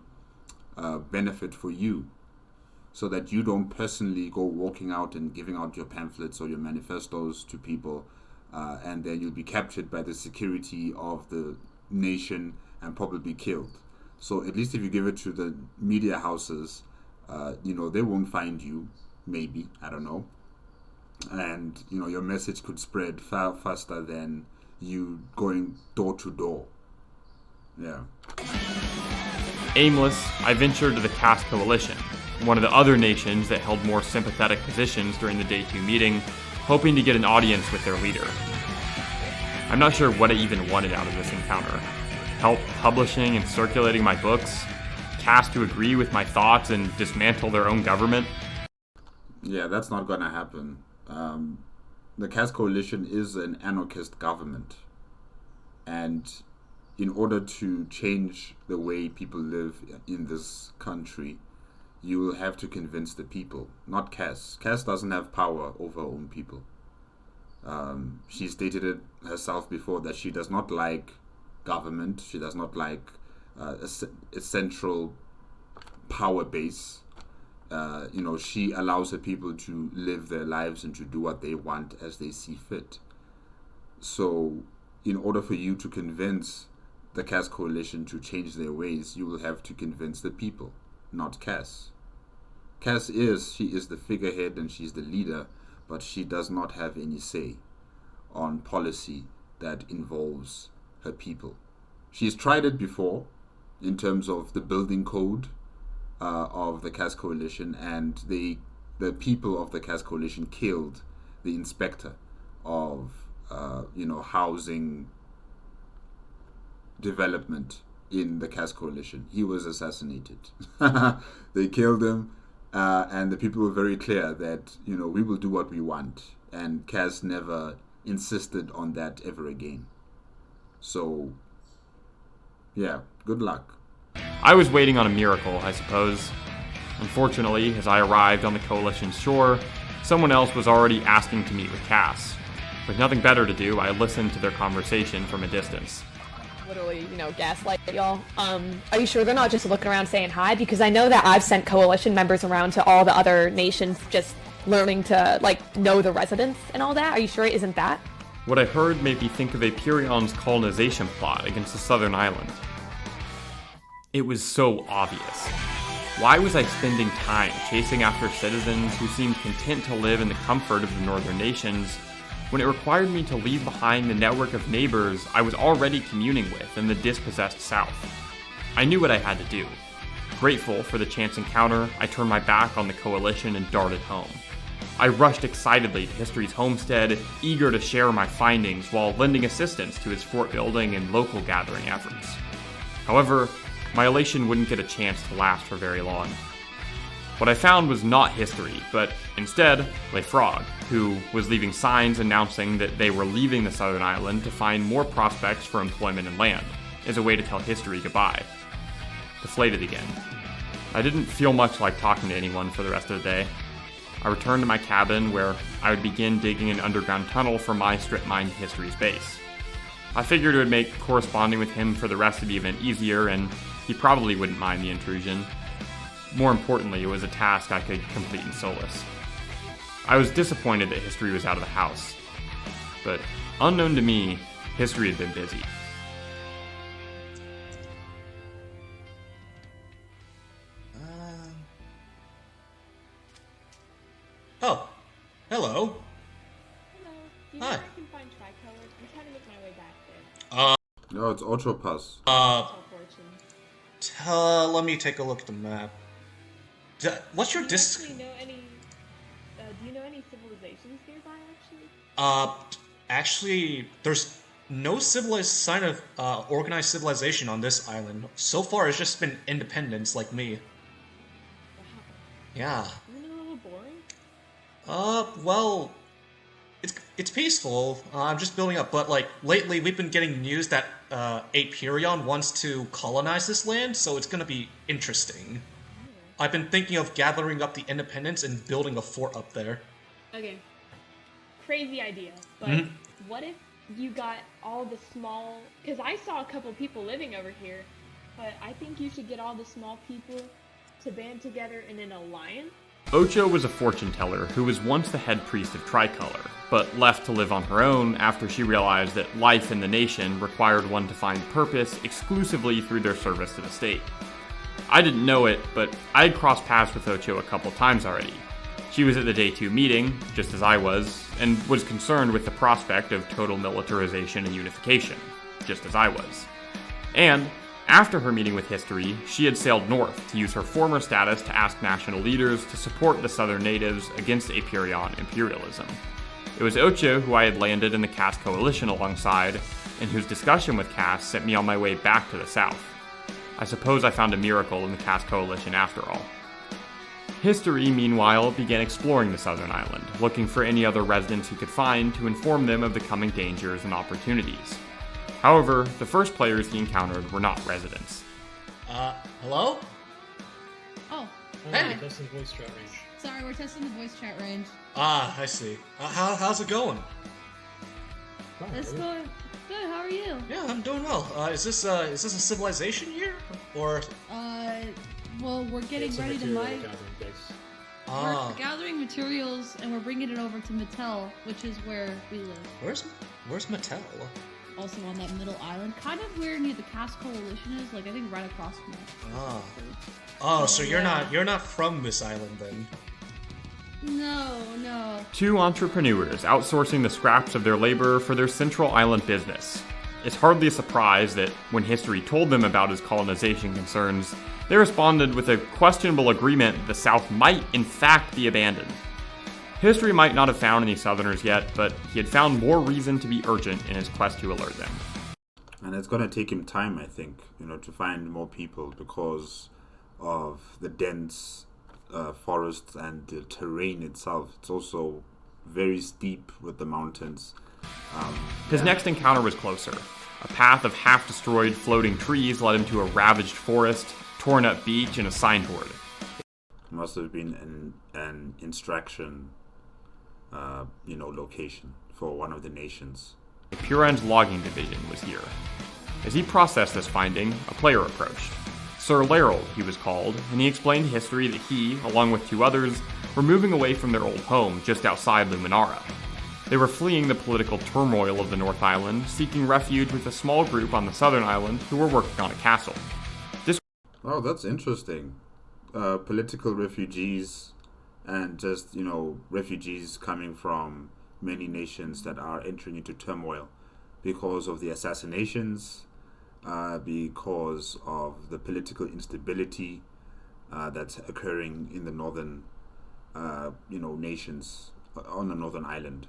benefit for you, so that you don't personally go walking out and giving out your pamphlets or your manifestos to people, and then you'll be captured by the security of the nation and probably killed. So at least if you give it to the media houses, they won't find you, maybe, I don't know. And, your message could spread far faster than you going door to door. Yeah. Aimless, I ventured to the Caste Coalition, one of the other nations that held more sympathetic positions during the Day 2 meeting, hoping to get an audience with their leader. I'm not sure what I even wanted out of this encounter. Help publishing and circulating my books? Caste to agree with my thoughts and dismantle their own government? Yeah, that's not going to happen. The Caste Coalition is an anarchist government. And in order to change the way people live in this country, you will have to convince the people, not Cass. Cass doesn't have power over her own people. She stated it herself before that she does not like government. She does not like a central power base. She allows her people to live their lives and to do what they want as they see fit. So in order for you to convince the Cass Coalition to change their ways, you will have to convince the people, not Cass. Cass she is the figurehead and she's the leader, but she does not have any say on policy that involves her people. She's tried it before in terms of the building code of the Cass Coalition, and the people of the Cass Coalition killed the inspector of housing development in the Cass Coalition. He was assassinated. They killed him, and the people were very clear that we will do what we want, and Cass never insisted on that ever again. So yeah, good luck. I was waiting on a miracle, I suppose. Unfortunately, as I arrived on the Coalition's shore, someone else was already asking to meet with Cass. With nothing better to do, I listened to their conversation from a distance. Literally, gaslight y'all. Are you sure they're not just looking around saying hi? Because I know that I've sent Coalition members around to all the other nations just learning to, know the residents and all that. Are you sure it isn't that? What I heard made me think of Aperion's colonization plot against the southern island. It was so obvious. Why was I spending time chasing after citizens who seemed content to live in the comfort of the northern nations when it required me to leave behind the network of neighbors I was already communing with in the dispossessed south? I knew what I had to do. Grateful for the chance encounter, I turned my back on the Coalition and darted home. I rushed excitedly to History's homestead, eager to share my findings while lending assistance to his fort building and local gathering efforts. However, my elation wouldn't get a chance to last for very long. What I found was not History, but instead, Frog, who was leaving signs announcing that they were leaving the southern island to find more prospects for employment and land, as a way to tell History goodbye. Deflated again. I didn't feel much like talking to anyone for the rest of the day. I returned to my cabin where I would begin digging an underground tunnel for my strip-mined History's base. I figured it would make corresponding with him for the rest of the event easier, and he probably wouldn't mind the intrusion. More importantly, it was a task I could complete in solace. I was disappointed that History was out of the house, but unknown to me, History had been busy. Oh, hello. Hello. Do you know Hi. where I can find tricolor? I'm trying to make my way back there. No, it's Ocho Pass. Let me take a look at the map. What's your Do you know any civilizations nearby, actually? Actually, there's no civilized sign of organized civilization on this island. So far, it's just been independents like me. Wow. Yeah. Isn't it a little boring? Well, it's peaceful. I'm just building up, but lately we've been getting news that Aperion wants to colonize this land, so it's gonna be interesting. I've been thinking of gathering up the independents and building a fort up there. Okay. Crazy idea, but what if you got all the small... Because I saw a couple people living over here, but I think you should get all the small people to band together in an alliance. Ocho was a fortune teller who was once the head priest of Tricolor, but left to live on her own after she realized that life in the nation required one to find purpose exclusively through their service to the state. I didn't know it, but I had crossed paths with Ocho a couple times already. She was at the Day 2 meeting, just as I was, and was concerned with the prospect of total militarization and unification, just as I was. And after her meeting with History, she had sailed north to use her former status to ask national leaders to support the southern natives against Aperion imperialism. It was Ocho who I had landed in the Cass Coalition alongside, and whose discussion with Cass sent me on my way back to the south. I suppose I found a miracle in the Cass Coalition after all. History, meanwhile, began exploring the southern island, looking for any other residents he could find to inform them of the coming dangers and opportunities. However, the first players he encountered were not residents. Hello? Oh. Hey! Testing voice chat range. Sorry, we're testing the voice chat range. I see. How's it going? It's going good. How are you? Yeah, I'm doing well. Is this a civilization here, or? Well, we're getting ready to mine. Ah. We're gathering materials and we're bringing it over to Mattel, which is where we live. Where's Mattel? Also on that middle island, kind of where near the Cass Coalition is, I think right across from it. Ah. Oh, so you're not from this island then? No. Two entrepreneurs outsourcing the scraps of their labor for their central island business. It's hardly a surprise that when History told them about his colonization concerns, they responded with a questionable agreement that the South might in fact be abandoned. History might not have found any Southerners yet, but he had found more reason to be urgent in his quest to alert them. And it's going to take him time, I think, to find more people because of the dense forests and the terrain itself. It's also very steep with the mountains. His next encounter was closer. A path of half-destroyed floating trees led him to a ravaged forest, torn-up beach, and a signboard. must have been an instruction, location for one of the nations. Puran's logging division was here. As he processed this finding, a player approached. Sir Larold, he was called, and he explained history that he, along with 2 others, were moving away from their old home just outside Luminara. They were fleeing the political turmoil of the North Island, seeking refuge with a small group on the southern island who were working on a castle. Oh, that's interesting. Political refugees and just, refugees coming from many nations that are entering into turmoil because of the assassinations, because of the political instability that's occurring in the northern, nations on the northern island.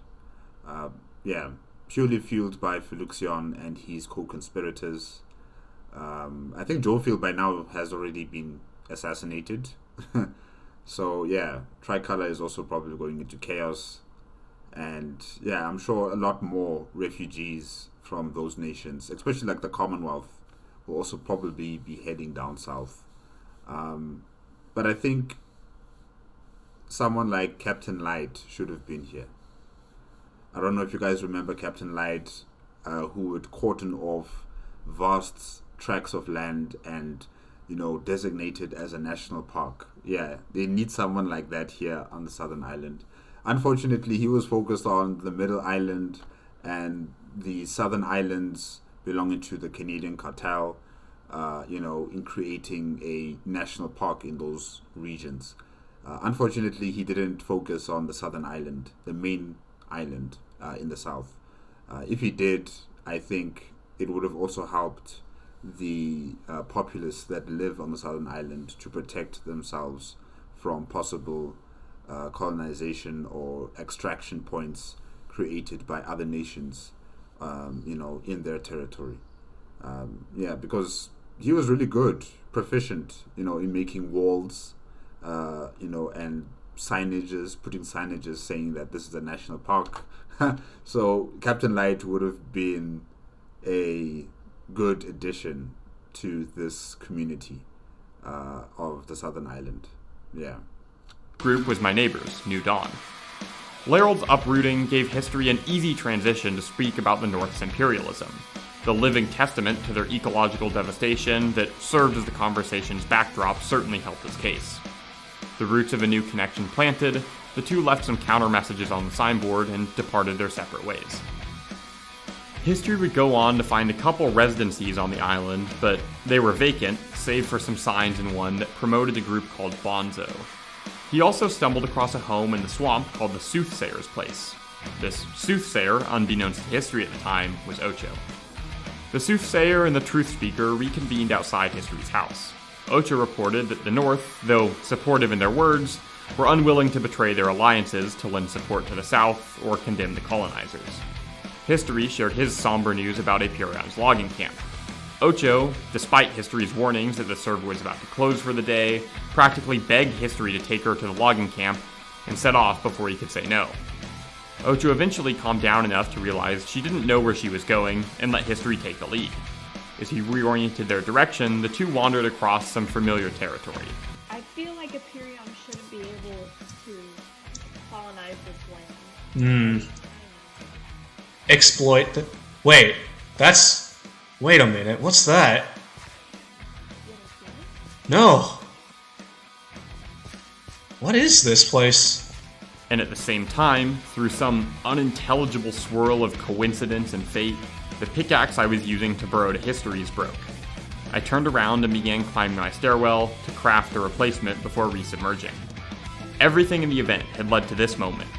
Purely fueled by Feluxion and his co-conspirators. I think Jofield by now has already been assassinated. So Tricolor is also probably going into chaos. And I'm sure a lot more refugees from those nations, especially like the Commonwealth, will also probably be heading down south. But I think someone like Captain Light should have been here. I don't know if you guys remember Captain Light, who would cordon off vast tracts of land and, designated as a national park. Yeah, they need someone like that here on the southern island. Unfortunately, he was focused on the middle island and the southern islands belonging to the Canadian cartel, in creating a national park in those regions. Unfortunately, he didn't focus on the southern island, the main island in the south. If he did, I think it would have also helped the populace that live on the southern island to protect themselves from possible colonization or extraction points created by other nations, in their territory. Because he was really good, proficient, in making walls, and putting signages saying that this is a national park. So Captain Light would have been a good addition to this community of the southern island. Group was my neighbors, New Dawn. Larold's uprooting gave history an easy transition to speak about the North's imperialism, the living testament to their ecological devastation that served as the conversation's backdrop certainly helped his case. The roots of a new connection planted, the 2 left some counter messages on the signboard and departed their separate ways. History would go on to find a couple residencies on the island, but they were vacant, save for some signs in one that promoted a group called Bonzo. He also stumbled across a home in the swamp called the Soothsayer's Place. This soothsayer, unbeknownst to history at the time, was Ocho. The soothsayer and the truth speaker reconvened outside history's house. Ocho reported that the North, though supportive in their words, were unwilling to betray their alliances to lend support to the South or condemn the colonizers. History shared his somber news about Apurion's logging camp. Ocho, despite history's warnings that the server was about to close for the day, practically begged history to take her to the logging camp and set off before he could say no. Ocho eventually calmed down enough to realize she didn't know where she was going and let history take the lead. As he reoriented their direction, the 2 wandered across some familiar territory. I feel like Apurion shouldn't be able to colonize this land. Exploit the... Wait a minute, what's that? No. What is this place? And at the same time, through some unintelligible swirl of coincidence and fate, the pickaxe I was using to burrow to histories broke. I turned around and began climbing my stairwell to craft a replacement before resubmerging. Everything in the event had led to this moment.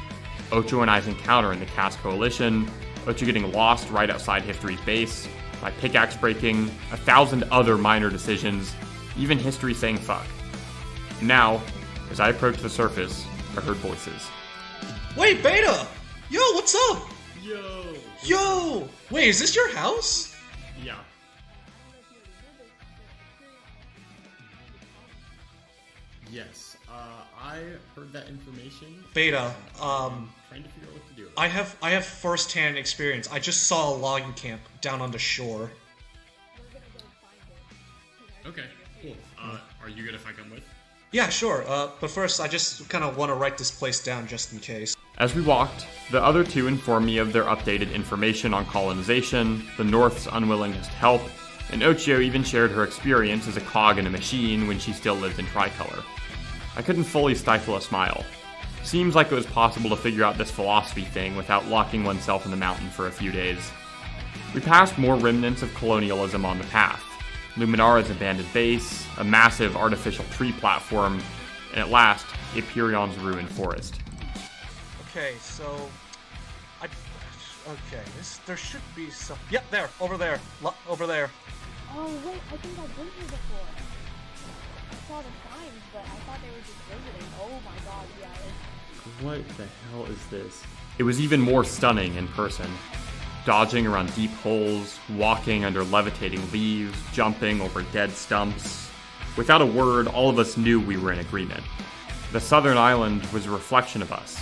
Ocho and I's encounter in the Caste Coalition, Ocho getting lost right outside history's base, my pickaxe breaking, 1,000 other minor decisions, even history saying fuck. Now, as I approached the surface, I heard voices. Wait, Beta! Yo, what's up? Yo! Yo! Wait, is this your house? Yeah. Yes, I heard that information. Beta, trying to figure out what to do. I have first-hand experience. I just saw a logging camp down on the shore. Okay, cool. Are you good if I come with? Yeah, sure. But first, I just kind of want to write this place down just in case. As we walked, the other two informed me of their updated information on colonization, the North's unwillingness to help, and Ochio even shared her experience as a cog in a machine when she still lived in Tricolor. I couldn't fully stifle a smile. Seems like it was possible to figure out this philosophy thing without locking oneself in the mountain for a few days. We passed more remnants of colonialism on the path. Luminara's abandoned base, a massive artificial tree platform, and at last, Aperion's ruined forest. Okay, so... there should be some... Yep, there, over there, over there. Oh wait, I think I've been here before. I saw the signs, but I thought they were just visiting. Oh my god, yeah. What the hell is this? It was even more stunning in person. Dodging around deep holes, walking under levitating leaves, jumping over dead stumps. Without a word, all of us knew we were in agreement. The southern island was a reflection of us.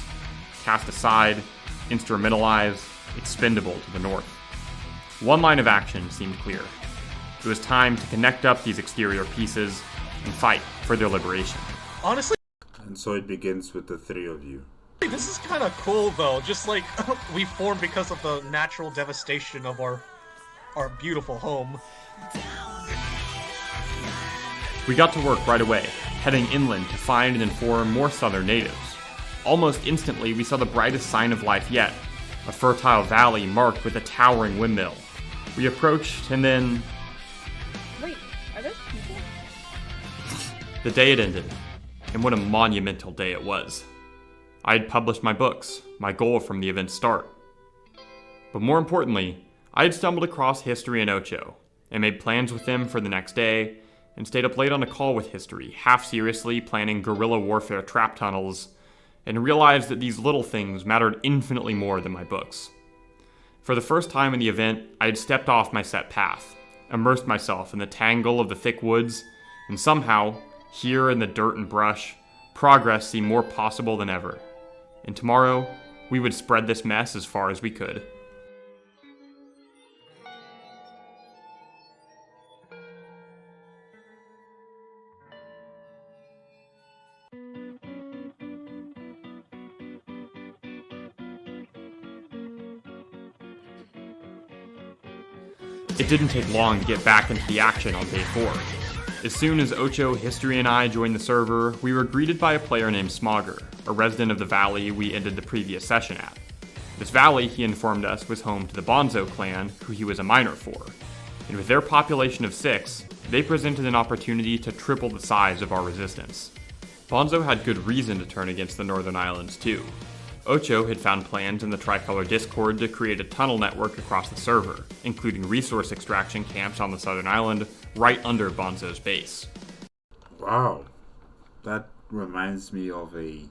Cast aside, instrumentalized, expendable to the north. One line of action seemed clear. It was time to connect up these exterior pieces and fight for their liberation. Honestly... And so it begins with the three of you. This is kind of cool, though. Just like, we formed because of the natural devastation of our beautiful home. We got to work right away, heading inland to find and inform more southern natives. Almost instantly, we saw the brightest sign of life yet, a fertile valley marked with a towering windmill. We approached, and then... Wait, are those people? The day had ended, and what a monumental day it was. I had published my books, my goal from the event's start. But more importantly, I had stumbled across History and Ocho, and made plans with them for the next day, and stayed up late on a call with History, half seriously planning guerrilla warfare trap tunnels, and realized that these little things mattered infinitely more than my books. For the first time in the event, I had stepped off my set path, immersed myself in the tangle of the thick woods, and somehow, here in the dirt and brush, progress seemed more possible than ever. And tomorrow, we would spread this mess as far as we could. It didn't take long to get back into the action on day 4. As soon as Ocho, History, and I joined the server, we were greeted by a player named Smogger, a resident of the valley we ended the previous session at. This valley, he informed us, was home to the Bonzo clan, who he was a miner for. And with their population of 6, they presented an opportunity to triple the size of our resistance. Bonzo had good reason to turn against the Northern Islands too. Ocho had found plans in the Tricolor Discord to create a tunnel network across the server, including resource extraction camps on the southern island, right under Bonzo's base. Wow, that reminds me of a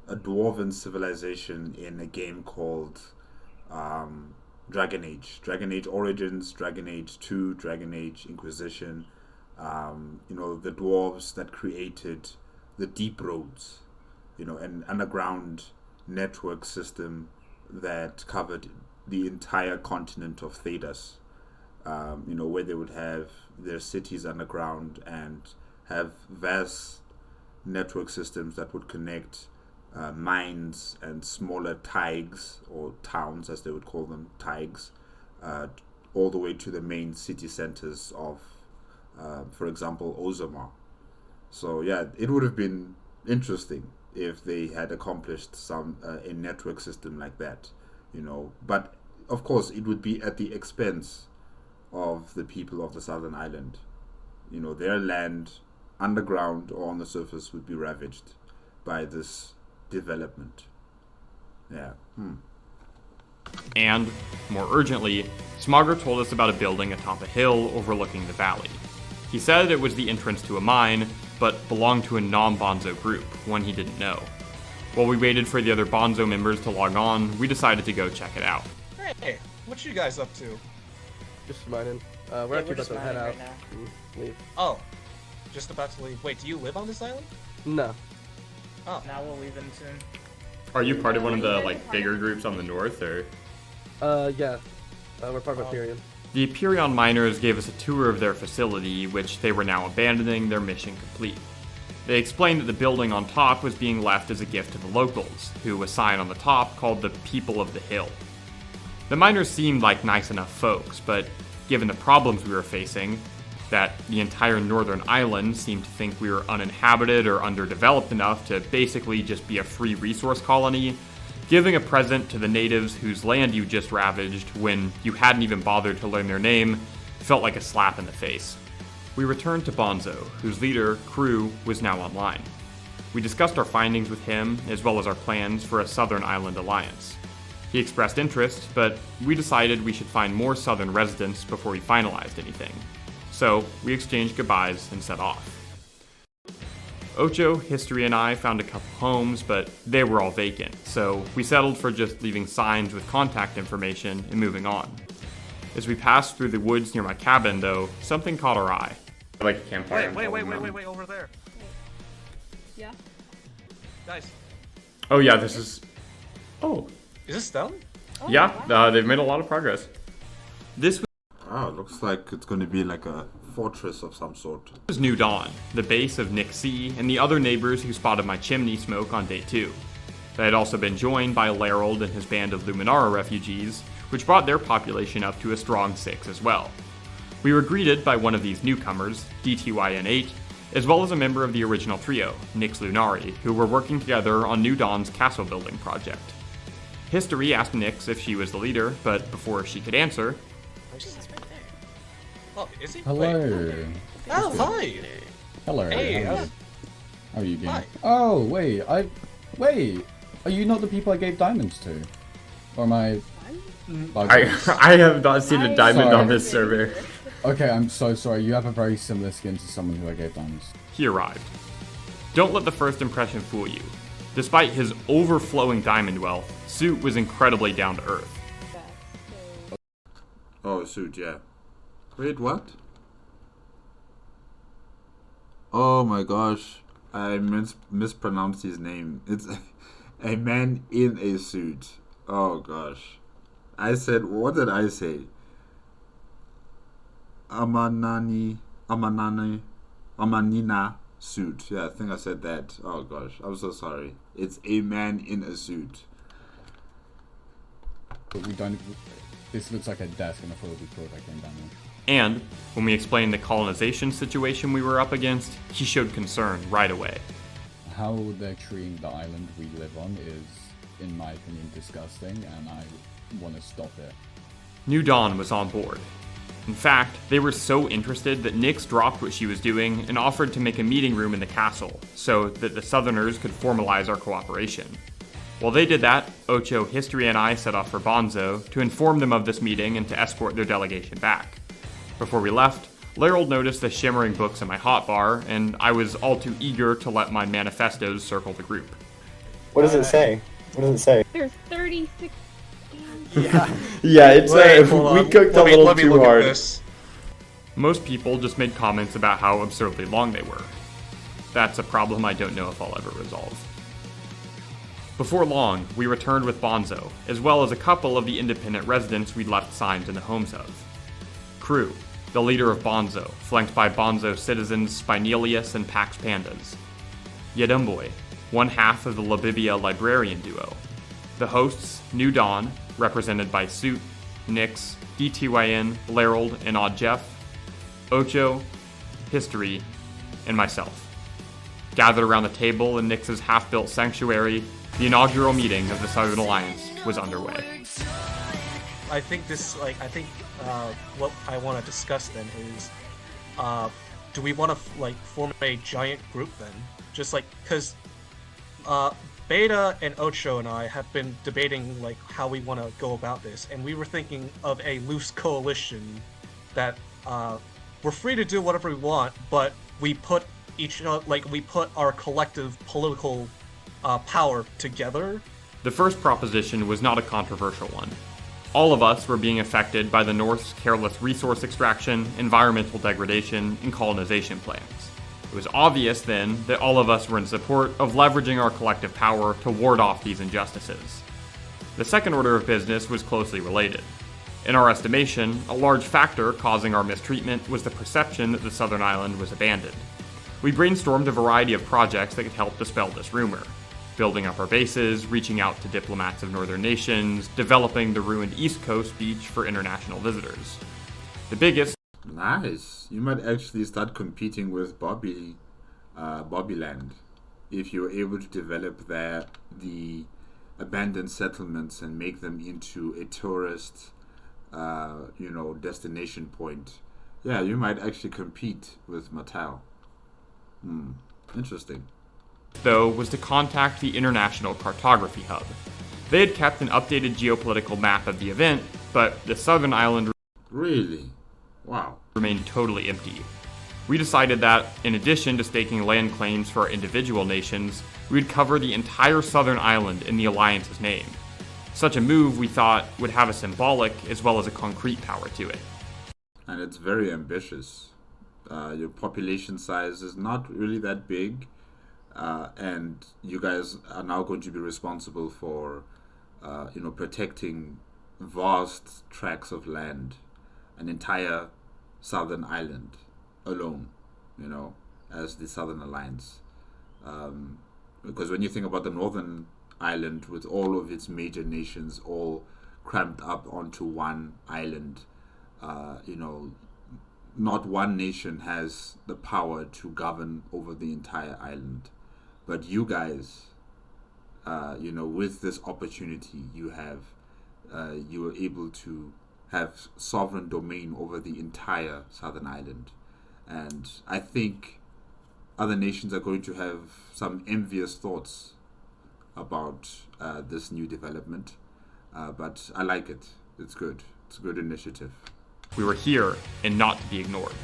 dwarven civilization in a game called Dragon Age. Dragon Age Origins, Dragon Age 2, Dragon Age Inquisition. The dwarves that created the Deep Roads, an underground network system that covered the entire continent of Thedas. Where they would have their cities underground and have vast network systems that would connect mines and smaller taigs, or towns as they would call them, taigs, all the way to the main city centers of, for example, Ozamar. So yeah, it would have been interesting if they had accomplished a network system like that, But of course, it would be at the expense of the people of the southern island. Their land, underground or on the surface, would be ravaged by this development. Yeah. And, more urgently, Smogger told us about a building atop a hill overlooking the valley. He said it was the entrance to a mine, but belonged to a non-Bonzo group, one he didn't know. While we waited for the other Bonzo members to log on, we decided to go check it out. Hey, what you guys up to? Just mining. We're actually about to head out and leave. Oh, just about to leave. Wait, do you live on this island? No. Oh. Now we'll leave them soon. Are you part of one of the bigger groups on the north, or? Yeah. We're part of Aperion. The Aperion miners gave us a tour of their facility, which they were now abandoning, their mission complete. They explained that the building on top was being left as a gift to the locals, who a sign on the top called the People of the Hill. The miners seemed like nice enough folks, but given the problems we were facing, that the entire northern island seemed to think we were uninhabited or underdeveloped enough to basically just be a free resource colony, giving a present to the natives whose land you just ravaged when you hadn't even bothered to learn their name felt like a slap in the face. We returned to Bonzo, whose leader, Crew, was now online. We discussed our findings with him, as well as our plans for a Southern Island alliance. He expressed interest, but we decided we should find more Southern residents before we finalized anything. So, we exchanged goodbyes and set off. Ocho, History, and I found a couple homes, but they were all vacant, so we settled for just leaving signs with contact information and moving on. As we passed through the woods near my cabin, though, something caught our eye. Like a campfire. Wait, over there. Yeah? Guys. Oh yeah, this is... Oh. Is this done? Oh, yeah, wow. They've made a lot of progress. This Wow, looks like it's going to be like a fortress of some sort. was New Dawn, the base of Nick C. and the other neighbors who spotted my chimney smoke on day 2. They had also been joined by Larold and his band of Luminara refugees, which brought their population up to a strong 6 as well. We were greeted by one of these newcomers, DTYN8, as well as a member of the original trio, Nyx Lunari, who were working together on New Dawn's castle building project. History asked Nyx if she was the leader, but before she could answer... Oh, is he? Hello. Wait. Oh, hi. Hello. Hey, how are you doing? Oh, wait. Wait. Are you not the people I gave diamonds to? Or am I... I have not seen a diamond on this server. Okay, I'm so sorry. You have a very similar skin to someone who I gave diamonds. He arrived. Don't let the first impression fool you. Despite his overflowing diamond wealth, Suit was incredibly down to earth. Oh, Suit, yeah. Wait, what? Oh my gosh. I mispronounced his name. It's a man in a suit. Oh gosh. I said, what did I say? Amanina suit. Yeah, I think I said that. Oh gosh, I'm so sorry. It's a man in a suit. But we don't... This looks like a desk, and I thought it would be cool if I came down here. And, when we explained the colonization situation we were up against, he showed concern right away. How they're treating the island we live on is, in my opinion, disgusting, and I want to stop it. New Dawn was on board. In fact, they were so interested that Nyx dropped what she was doing and offered to make a meeting room in the castle, so that the Southerners could formalize our cooperation. While they did that, Ocho, History, and I set off for Bonzo to inform them of this meeting and to escort their delegation back. Before we left, Larold noticed the shimmering books in my hotbar, and I was all too eager to let my manifestos circle the group. What does it say? What does it say? There's 36. Yeah, it's we cooked a little too hard. Most people just made comments about how absurdly long they were. That's a problem I don't know if I'll ever resolve. Before long, we returned with Bonzo, as well as a couple of the independent residents we'd left signs in the homes of. Crew, the leader of Bonzo, flanked by Bonzo citizens Spinelius and Pax Pandas. Yedumboy, one half of the Labibia librarian duo. The hosts, New Dawn, represented by Suit, Nyx, DTYN, Larold, and Odd Jeff, Ocho, History, and myself. Gathered around the table in Nyx's half-built sanctuary, the inaugural meeting of the Southern Alliance was underway. I think what I want to discuss then is, do we want to form a giant group then? Just because Beta and Ocho and I have been debating how we want to go about this, and we were thinking of a loose coalition that we're free to do whatever we want, but we put we put our collective political power together. The first proposition was not a controversial one. All of us were being affected by the North's careless resource extraction, environmental degradation, and colonization plans. It was obvious then that all of us were in support of leveraging our collective power to ward off these injustices. The second order of business was closely related. In our estimation, a large factor causing our mistreatment was the perception that the Southern Island was abandoned. We brainstormed a variety of projects that could help dispel this rumor. Building up our bases, reaching out to diplomats of northern nations, developing the ruined East Coast beach for international visitors. The biggest... Nice. You might actually start competing with Bobbyland if you're able to develop the abandoned settlements and make them into a tourist, destination point. Yeah, you might actually compete with Mattel. Interesting. Though, was to contact the International Cartography Hub. They had kept an updated geopolitical map of the event, but the southern island really? Wow. Remained totally empty. We decided that, in addition to staking land claims for our individual nations, we would cover the entire southern island in the Alliance's name. Such a move, we thought, would have a symbolic as well as a concrete power to it. And it's very ambitious. Your population size is not really that big, and you guys are now going to be responsible for, protecting vast tracts of land, an entire southern island alone, as the Southern Alliance. Because when you think about the northern island with all of its major nations all cramped up onto one island, not one nation has the power to govern over the entire island. But you guys, with this opportunity you have, you are able to have sovereign domain over the entire southern island. And I think other nations are going to have some envious thoughts about this new development. But I like it. It's good. It's a good initiative. We were here and not to be ignored.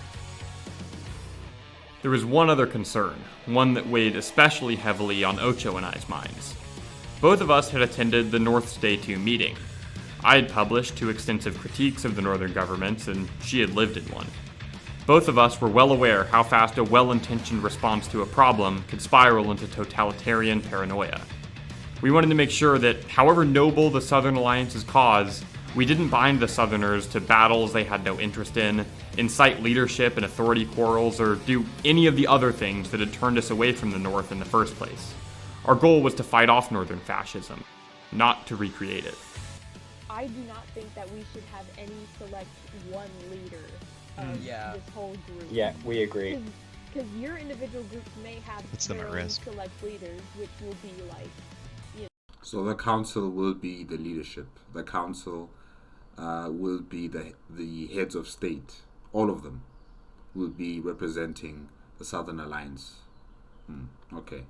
There was one other concern, one that weighed especially heavily on Ocho and I's minds. Both of us had attended the North's Day 2 meeting. I had published 2 extensive critiques of the northern governments, and she had lived in one. Both of us were well aware how fast a well-intentioned response to a problem could spiral into totalitarian paranoia. We wanted to make sure that, however noble the Southern Alliance's cause, we didn't bind the Southerners to battles they had no interest in, incite leadership and authority quarrels, or do any of the other things that had turned us away from the North in the first place. Our goal was to fight off Northern fascism, not to recreate it. I do not think that we should have any select one leader of this whole group. Yeah, we agree. Because your individual groups may have their own select leaders, which will be like, So the council will be the leadership. The council will be the heads of state. All of them will be representing the Southern Alliance. Okay.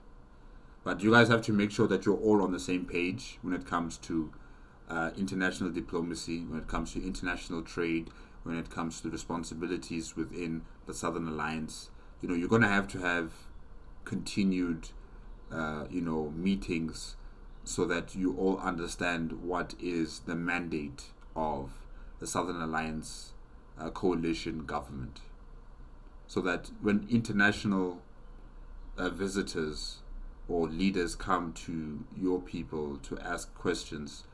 But you guys have to make sure that you're all on the same page when it comes to international diplomacy, when it comes to international trade, when it comes to responsibilities within the Southern Alliance. You're going to have continued, meetings so that you all understand what is the mandate of the Southern Alliance coalition government. So that when international visitors or leaders come to your people to ask questions,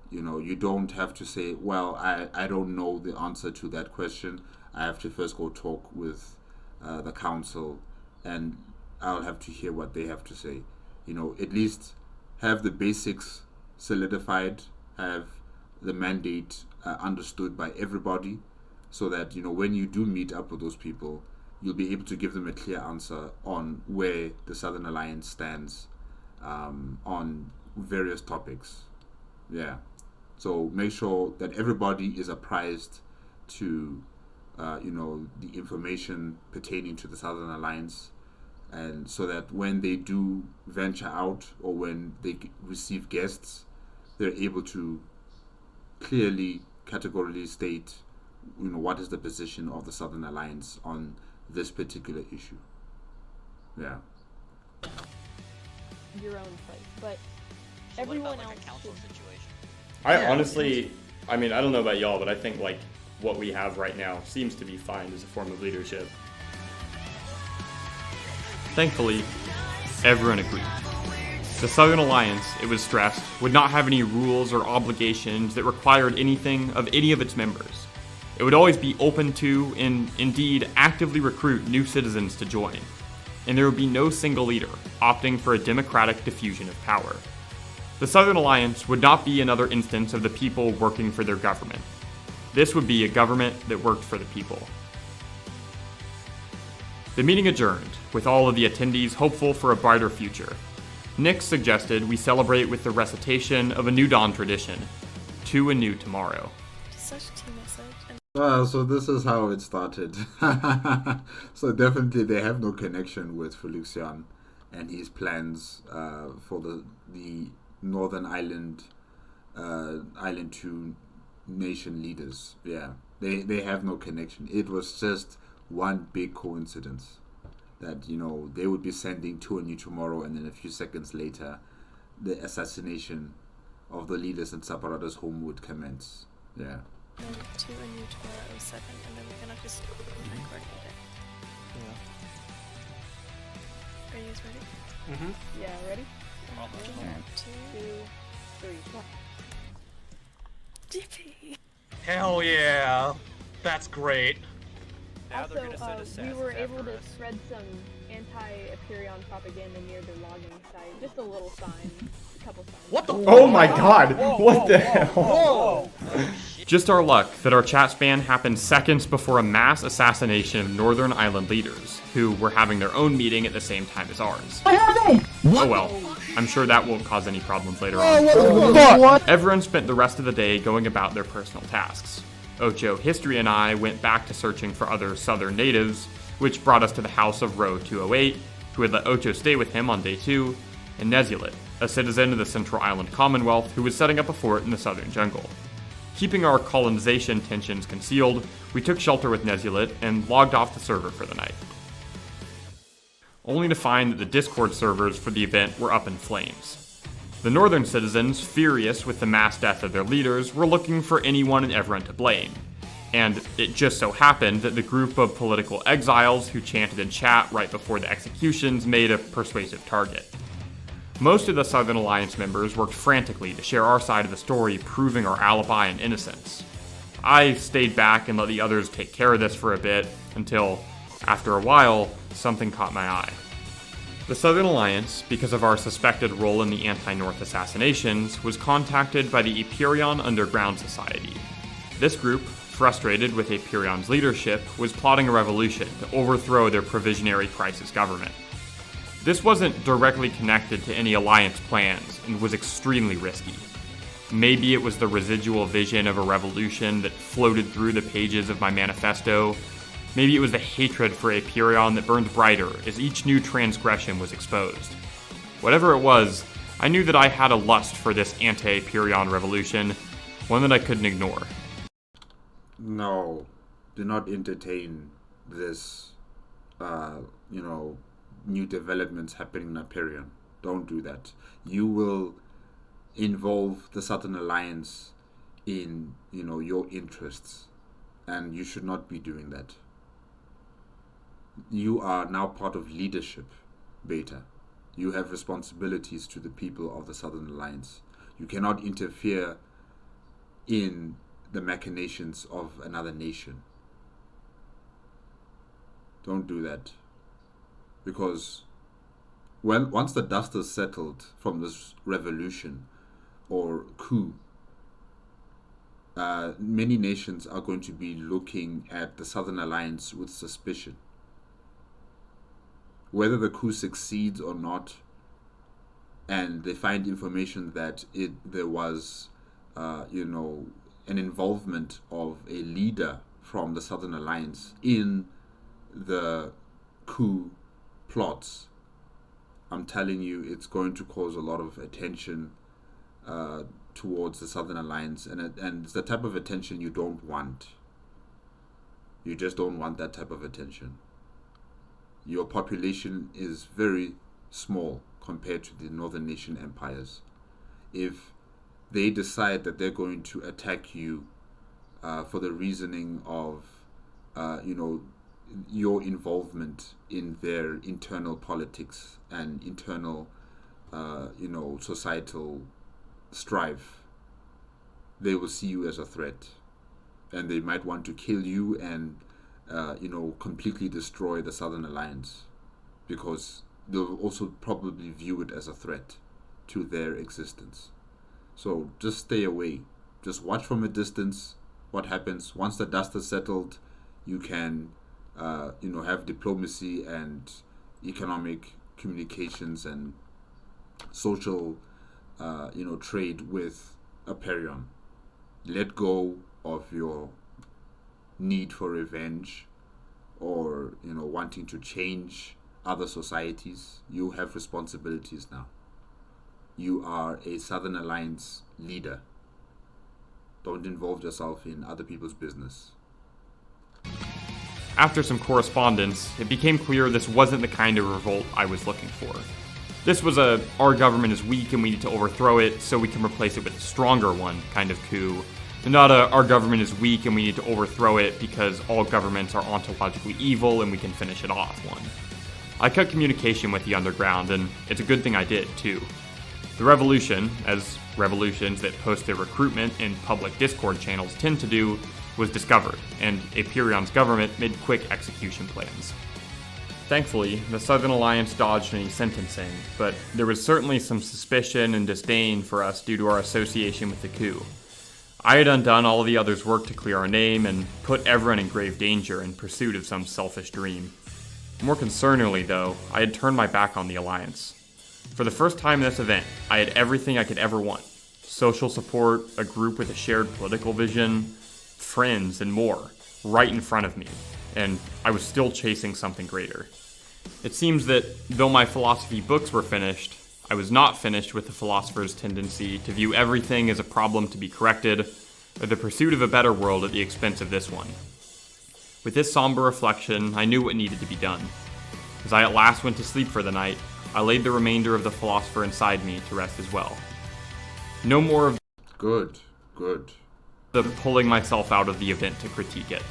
you don't have to say, well, I don't know the answer to that question. I have to first go talk with the council and I'll have to hear what they have to say. At least have the basics solidified, have the mandate understood by everybody, so that when you do meet up with those people, you'll be able to give them a clear answer on where the Southern Alliance stands on various topics. Yeah. So make sure that everybody is apprised to the information pertaining to the Southern Alliance, and so that when they do venture out or when they receive guests, they're able to clearly, categorically state, what is the position of the Southern Alliance on this particular issue. Yeah. your own place, but everyone else should... I honestly, I don't know about y'all, but I think what we have right now seems to be fine as a form of leadership. Thankfully, everyone agreed. The Southern Alliance, it was stressed, would not have any rules or obligations that required anything of any of its members. It would always be open to, and indeed actively recruit new citizens to join. and there would be no single leader, opting for a democratic diffusion of power. The Southern Alliance would not be another instance of the people working for their government. This would be a government that worked for the people. The meeting adjourned, with all of the attendees hopeful for a brighter future. Nick suggested we celebrate with the recitation of a New Dawn tradition, To a New Tomorrow. Such a tea message. So this is how it started. So definitely they have no connection with Feluxion and his plans for the Northern Island 2 nation leaders. Yeah, they have no connection. It was just one big coincidence that, you know, they would be sending To a New Tomorrow, and then a few seconds later the assassination of the leaders in Saparada's home would commence. Yeah. And To a New Tomorrow 07, and then we're gonna just coordinate it. Yeah. Are you guys ready? Mm-hmm. Yeah, ready? 2, 3, 1. GP! Hell yeah! That's great. Also, we were able to spread some anti-Aperion propaganda near the logging site. Just a little sign. A couple signs. What the? Oh my god! What the hell? Just our luck that our chat span happened seconds before a mass assassination of Northern Island leaders, who were having their own meeting at the same time as ours. Oh well, I'm sure that won't cause any problems later on. Everyone spent the rest of the day going about their personal tasks. Ocho, History, and I went back to searching for other southern natives, which brought us to the house of Row 208, who had let Ocho stay with him on day 2, and Nezulit, a citizen of the Central Island Commonwealth who was setting up a fort in the southern jungle. Keeping our colonization tensions concealed, we took shelter with Nezulit and logged off the server for the night. Only to find that the Discord servers for the event were up in flames. The northern citizens, furious with the mass death of their leaders, were looking for anyone and everyone to blame. And it just so happened that the group of political exiles who chanted in chat right before the executions made a persuasive target. Most of the Southern Alliance members worked frantically to share our side of the story, proving our alibi and innocence. I stayed back and let the others take care of this for a bit, until, after a while, something caught my eye. The Southern Alliance, because of our suspected role in the anti-North assassinations, was contacted by the Aperion Underground Society. This group, frustrated with Aperion's leadership, was plotting a revolution to overthrow their provisionary crisis government. This wasn't directly connected to any Alliance plans and was extremely risky. Maybe it was the residual vision of a revolution that floated through the pages of my manifesto. Maybe it was the hatred for Aperion that burned brighter as each new transgression was exposed. Whatever it was, I knew that I had a lust for this anti-Aperion revolution, one that I couldn't ignore. No, do not entertain this, new developments happening in Aperion. Don't do that. You will involve the Southern Alliance in, your interests, and you should not be doing that. You are now part of leadership, Beta. You have responsibilities to the people of the Southern Alliance. You cannot interfere in the machinations of another nation. Don't do that. Because once the dust is settled from this revolution or coup, many nations are going to be looking at the Southern Alliance with suspicion. Whether the coup succeeds or not, and they find information that there was, an involvement of a leader from the Southern Alliance in the coup plots, I'm telling you, it's going to cause a lot of attention towards the Southern Alliance, and it's the type of attention you don't want. You just don't want that type of attention. Your population is very small compared to the northern nation empires. If they decide that they're going to attack you for the reasoning of, your involvement in their internal politics and internal, societal strife, they will see you as a threat, and they might want to kill you and completely destroy the Southern Alliance. because they'll also probably view it as a threat to their existence. So just stay away. Just watch from a distance what happens. Once the dust has settled, you can have diplomacy and economic communications and social trade with Aperion. Let go of your need for revenge or wanting to change other societies. You have responsibilities now. You are a Southern Alliance leader. Don't involve yourself in other people's business. After some correspondence, it became clear this wasn't the kind of revolt I was looking for. This was our government is weak and we need to overthrow it so we can replace it with a stronger one kind of coup, and not our government is weak and we need to overthrow it because all governments are ontologically evil and we can finish it off one. I cut communication with the underground, and it's a good thing I did, too. The revolution, as revolutions that post their recruitment in public Discord channels tend to do, was discovered, and Aperion's government made quick execution plans. Thankfully, the Southern Alliance dodged any sentencing, but there was certainly some suspicion and disdain for us due to our association with the coup. I had undone all the others' work to clear our name and put everyone in grave danger in pursuit of some selfish dream. More concerningly, though, I had turned my back on the Alliance. For the first time in this event, I had everything I could ever want. Social support, a group with a shared political vision, friends, and more, right in front of me, and I was still chasing something greater. It seems that, though my philosophy books were finished, I was not finished with the philosopher's tendency to view everything as a problem to be corrected, or the pursuit of a better world at the expense of this one. With this somber reflection, I knew what needed to be done. As I at last went to sleep for the night, I laid the remainder of the philosopher inside me to rest as well. No more of Good. the pulling myself out of the event to critique it.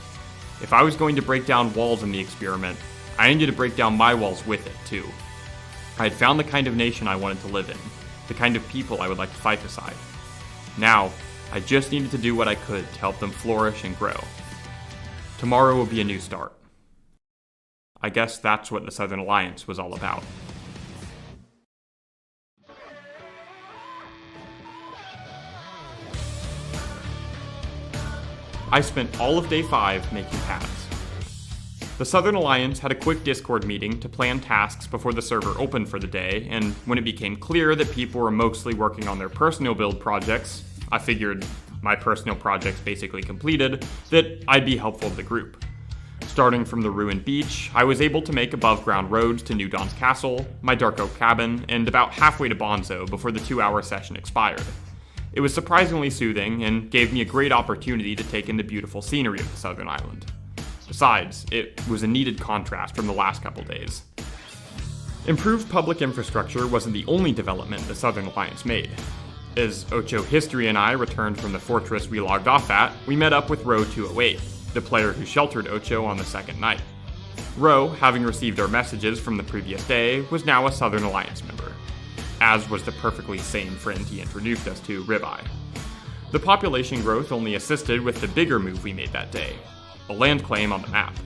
If I was going to break down walls in the experiment, I needed to break down my walls with it, too. I had found the kind of nation I wanted to live in, the kind of people I would like to fight beside. Now, I just needed to do what I could to help them flourish and grow. Tomorrow will be a new start. I guess that's what the Southern Alliance was all about. I spent all of day 5 making paths. The Southern Alliance had a quick Discord meeting to plan tasks before the server opened for the day, and when it became clear that people were mostly working on their personal build projects, I figured, my personal projects basically completed, that I'd be helpful to the group. Starting from the ruined beach, I was able to make above-ground roads to New Dawn's castle, my dark oak cabin, and about halfway to Bonzo before the 2-hour session expired. It was surprisingly soothing and gave me a great opportunity to take in the beautiful scenery of the southern island. Besides, it was a needed contrast from the last couple days. Improved public infrastructure wasn't the only development the Southern Alliance made. As Ocho History and I returned from the fortress we logged off at, we met up with Row 208, the player who sheltered Ocho on the second night. Row, having received our messages from the previous day, was now a Southern Alliance member, as was the perfectly sane friend he introduced us to, Ribeye. The population growth only assisted with the bigger move we made that day, a land claim on the map.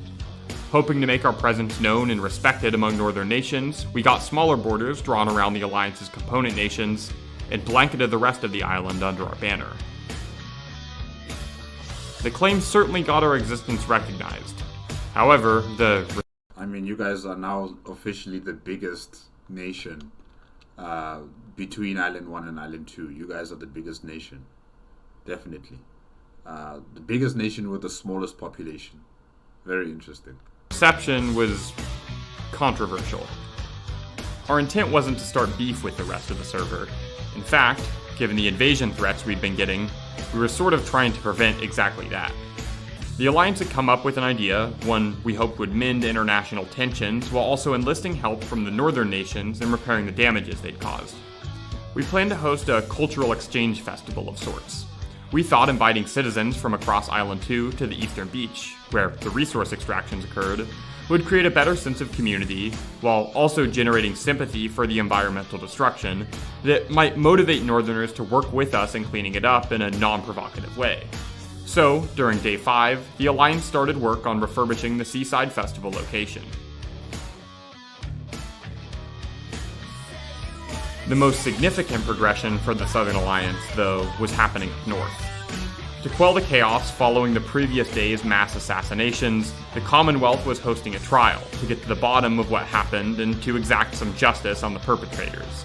Hoping to make our presence known and respected among northern nations, we got smaller borders drawn around the Alliance's component nations, and blanketed the rest of the island under our banner. The claim certainly got our existence recognized. However, you guys are now officially the biggest nation between Island 1 and Island 2. You guys are the biggest nation. Definitely. The biggest nation with the smallest population. Very interesting. Reception was controversial. Our intent wasn't to start beef with the rest of the server. In fact, given the invasion threats we'd been getting, we were sort of trying to prevent exactly that. The Alliance had come up with an idea, one we hoped would mend international tensions, while also enlisting help from the northern nations in repairing the damages they'd caused. We planned to host a cultural exchange festival of sorts. We thought inviting citizens from across Island 2 to the eastern beach, where the resource extractions occurred, would create a better sense of community, while also generating sympathy for the environmental destruction that might motivate Northerners to work with us in cleaning it up in a non-provocative way. So, during Day 5, the Alliance started work on refurbishing the Seaside Festival location. The most significant progression for the Southern Alliance, though, was happening up north. To quell the chaos following the previous day's mass assassinations, the Commonwealth was hosting a trial to get to the bottom of what happened and to exact some justice on the perpetrators.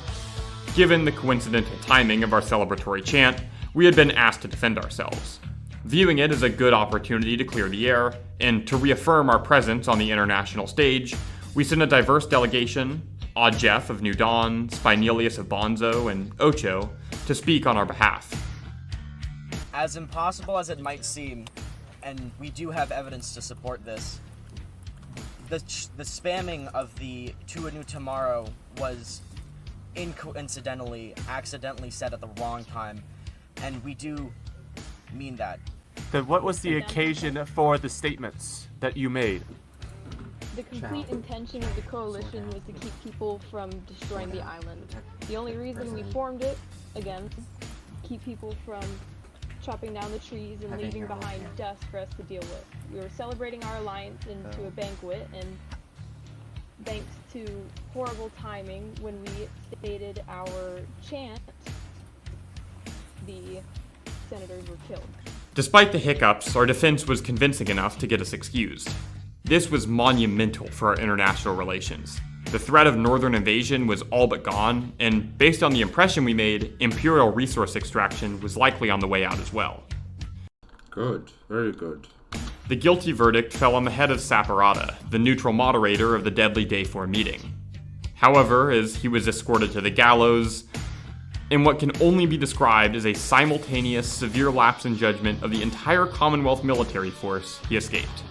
Given the coincidental timing of our celebratory chant, we had been asked to defend ourselves. Viewing it as a good opportunity to clear the air, and to reaffirm our presence on the international stage, we sent a diverse delegation, Odd Jeff of New Dawn, Spinelius of Bonzo, and Ocho, to speak on our behalf. As impossible as it might seem, and we do have evidence to support this, the spamming of the To a New Tomorrow was accidentally said at the wrong time, and we do mean that. Then what was the occasion for the statements that you made? The complete intention of the coalition was to keep people from destroying the island. The only reason we formed it, again, keep people from chopping down the trees and leaving behind dust for us to deal with. We were celebrating our alliance into a banquet, and thanks to horrible timing, when we stated our chant, the senators were killed. Despite the hiccups, our defense was convincing enough to get us excused. This was monumental for our international relations. The threat of northern invasion was all but gone, and based on the impression we made, imperial resource extraction was likely on the way out as well. Good, very good. The guilty verdict fell on the head of Saparata, the neutral moderator of the deadly Day 4 meeting. However, as he was escorted to the gallows, in what can only be described as a simultaneous severe lapse in judgment of the entire Commonwealth military force, he escaped.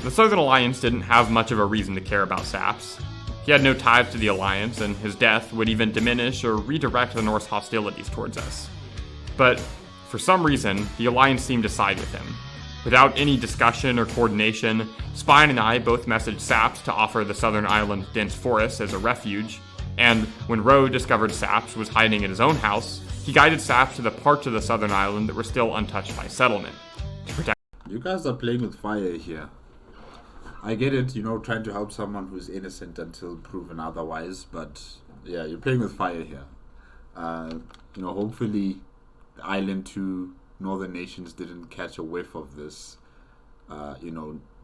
The Southern Alliance didn't have much of a reason to care about Saps. He had no ties to the Alliance, and his death would even diminish or redirect the North's hostilities towards us. But, for some reason, the Alliance seemed to side with him. Without any discussion or coordination, Spine and I both messaged Saps to offer the Southern Island dense forest as a refuge, and when Roe discovered Saps was hiding at his own house, he guided Saps to the parts of the Southern Island that were still untouched by settlement. To protect. You guys are playing with fire here. I get it, trying to help someone who's innocent until proven otherwise, but yeah, you're playing with fire here. Hopefully the island to northern nations didn't catch a whiff of this,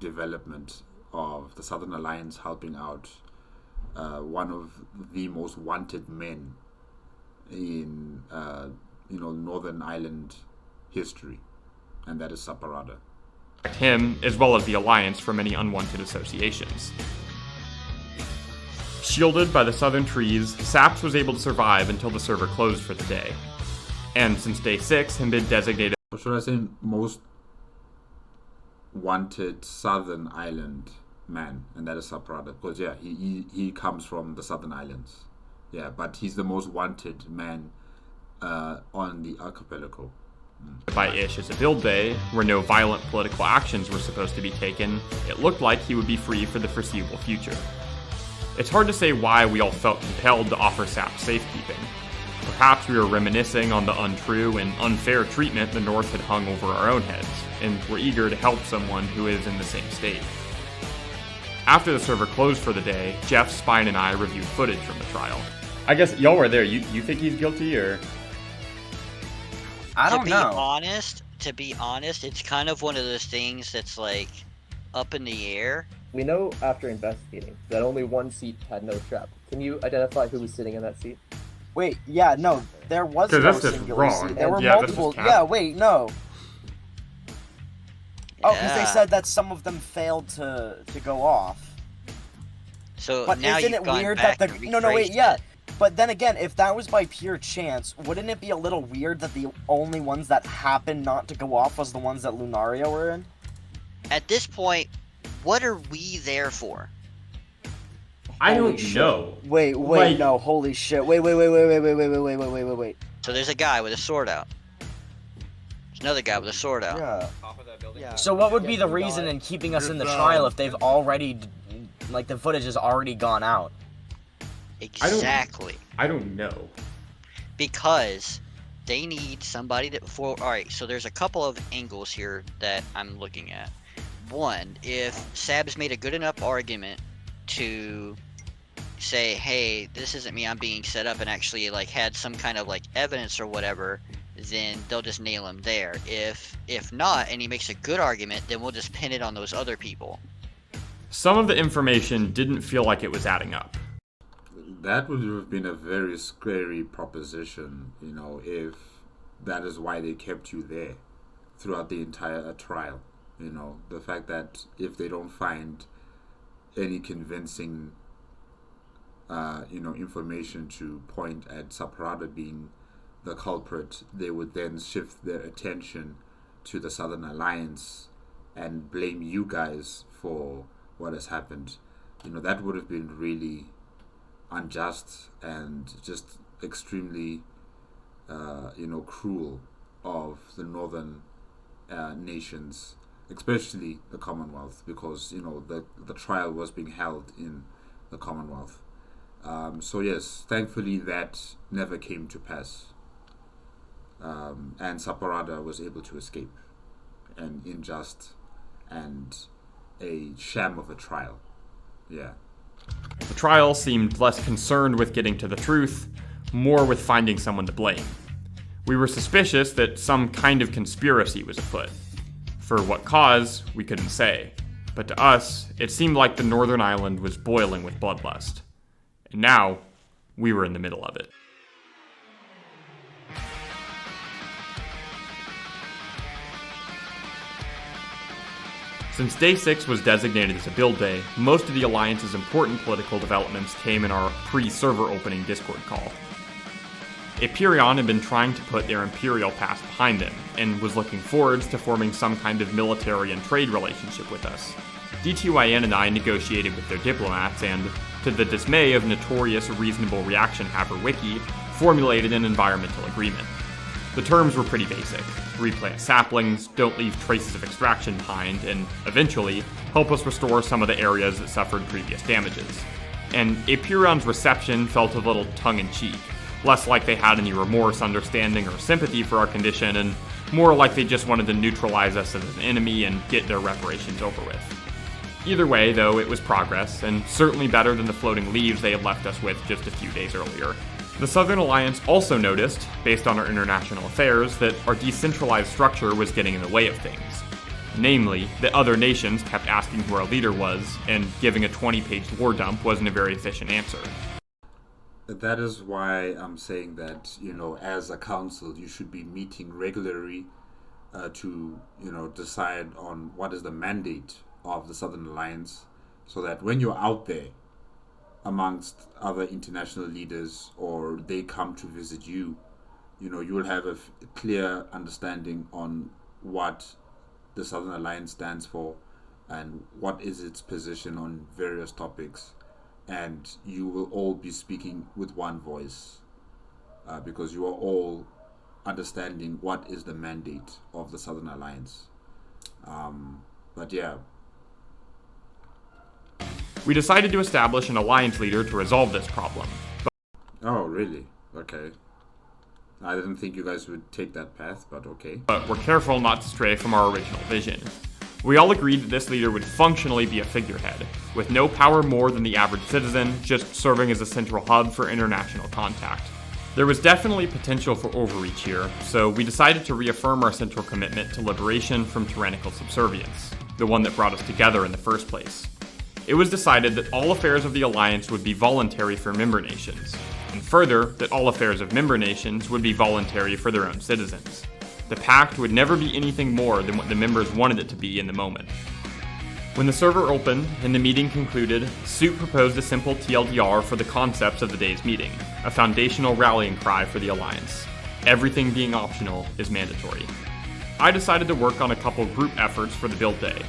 development of the Southern Alliance helping out one of the most wanted men in, Northern Island history, and that is Saparata. Him, as well as the Alliance, from any unwanted associations. Shielded by the southern trees, Saps was able to survive until the server closed for the day. And since day 6 had been designated... Or should I say most wanted Southern Island man, and that is Saparata, because yeah, he comes from the Southern Islands. Yeah, but he's the most wanted man on the archipelago. By Ish as a build day, where no violent political actions were supposed to be taken, it looked like he would be free for the foreseeable future. It's hard to say why we all felt compelled to offer Sap safekeeping. Perhaps we were reminiscing on the untrue and unfair treatment the North had hung over our own heads, and were eager to help someone who is in the same state. After the server closed for the day, Jeff, Spine, and I reviewed footage from the trial. I guess y'all were there. You think he's guilty, or...? I don't know. To be honest, it's kind of one of those things that's like up in the air. We know after investigating that only one seat had no trap. Can you identify who was sitting in that seat? Wait, yeah, no, there was no singular seat. There were multiple. Yeah, wait, no. Oh, because they said that some of them failed to go off. So but now isn't it weird that the But then again, if that was by pure chance, wouldn't it be a little weird that the only ones that happened not to go off was the ones that Lunaria were in? At this point, what are we there for? I don't know. Wait, no, holy shit. Wait. So there's a guy with a sword out. There's another guy with a sword out. Yeah. So what would be the reason in keeping us in the trial if they've already, like, the footage has already gone out? Exactly. I don't know. Because they need somebody that alright, so there's a couple of angles here that I'm looking at. One, if Sab's made a good enough argument to say, hey, this isn't me, I'm being set up, and actually like had some kind of like evidence or whatever, then they'll just nail him there. If not, and he makes a good argument, then we'll just pin it on those other people. Some of the information didn't feel like it was adding up. That would have been a very scary proposition, you know, if that is why they kept you there throughout the entire trial. You know, the fact that if they don't find any convincing, information to point at Saparada being the culprit, they would then shift their attention to the Southern Alliance and blame you guys for what has happened. You know, that would have been really unjust and just extremely, cruel of the northern nations, especially the Commonwealth, because, you know, the trial was being held in the Commonwealth. So yes, thankfully that never came to pass. And Saparada was able to escape an unjust and a sham of a trial. Yeah. The trial seemed less concerned with getting to the truth, more with finding someone to blame. We were suspicious that some kind of conspiracy was afoot. For what cause, we couldn't say. But to us, it seemed like the Northern Island was boiling with bloodlust. And now, we were in the middle of it. Since Day 6 was designated as a build day, most of the Alliance's important political developments came in our pre-server opening Discord call. Aperion had been trying to put their Imperial past behind them, and was looking forwards to forming some kind of military and trade relationship with us. DTYN and I negotiated with their diplomats and, to the dismay of notorious reasonable reaction haver Wiki, formulated an environmental agreement. The terms were pretty basic. Replant saplings, don't leave traces of extraction behind, and eventually, help us restore some of the areas that suffered previous damages. And Aperion's reception felt a little tongue-in-cheek, less like they had any remorse, understanding, or sympathy for our condition, and more like they just wanted to neutralize us as an enemy and get their reparations over with. Either way, though, it was progress, and certainly better than the floating leaves they had left us with just a few days earlier. The Southern Alliance also noticed, based on our international affairs, that our decentralized structure was getting in the way of things. Namely, that other nations kept asking who our leader was, and giving a 20-page war dump wasn't a very efficient answer. That is why I'm saying that, you know, as a council, you should be meeting regularly to, decide on what is the mandate of the Southern Alliance, so that when you're out there amongst other international leaders or they come to visit you, you will have a clear understanding on what the Southern Alliance stands for and what is its position on various topics. And you will all be speaking with one voice because you are all understanding what is the mandate of the Southern Alliance. But yeah. We decided to establish an alliance leader to resolve this problem. Oh, really? Okay. I didn't think you guys would take that path, but okay. But we're careful not to stray from our original vision. We all agreed that this leader would functionally be a figurehead, with no power more than the average citizen, just serving as a central hub for international contact. There was definitely potential for overreach here, so we decided to reaffirm our central commitment to liberation from tyrannical subservience, the one that brought us together in the first place. It was decided that all affairs of the Alliance would be voluntary for member nations, and further, that all affairs of member nations would be voluntary for their own citizens. The pact would never be anything more than what the members wanted it to be in the moment. When the server opened and the meeting concluded, Soup proposed a simple TLDR for the concepts of the day's meeting, a foundational rallying cry for the Alliance. Everything being optional is mandatory. I decided to work on a couple group efforts for the build day.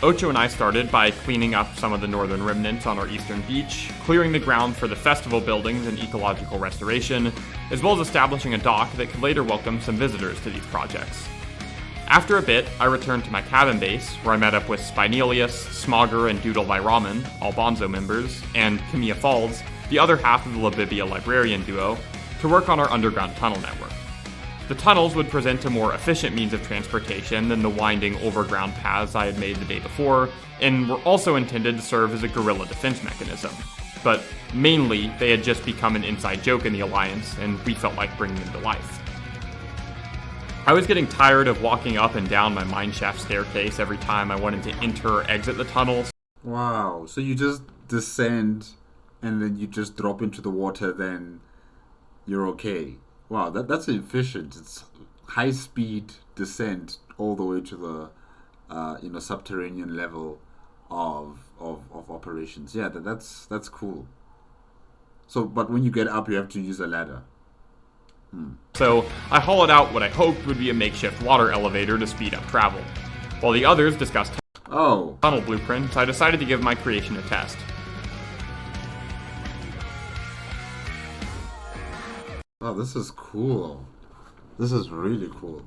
Ocho and I started by cleaning up some of the northern remnants on our eastern beach, clearing the ground for the festival buildings and ecological restoration, as well as establishing a dock that could later welcome some visitors to these projects. After a bit, I returned to my cabin base, where I met up with Spinelius, Smogger, and Doodle by Ramen, all Bonzo members, and Camilla Falls, the other half of the Labibia librarian duo, to work on our underground tunnel network. The tunnels would present a more efficient means of transportation than the winding overground paths I had made the day before, and were also intended to serve as a guerrilla defense mechanism. but mainly they had just become an inside joke in the Alliance, and we felt like bringing them to life. I was getting tired of walking up and down my mineshaft staircase every time I wanted to enter or exit the tunnels. Wow, so you just descend and then you just drop into the water, then you're okay. Wow, that's efficient. It's high speed descent all the way to the subterranean level of operations. Yeah, that's cool. So, but when you get up, you have to use a ladder. So I hollowed out what I hoped would be a makeshift water elevator to speed up travel. While the others discussed tunnel blueprints, I decided to give my creation a test. Oh, this is cool. This is really cool.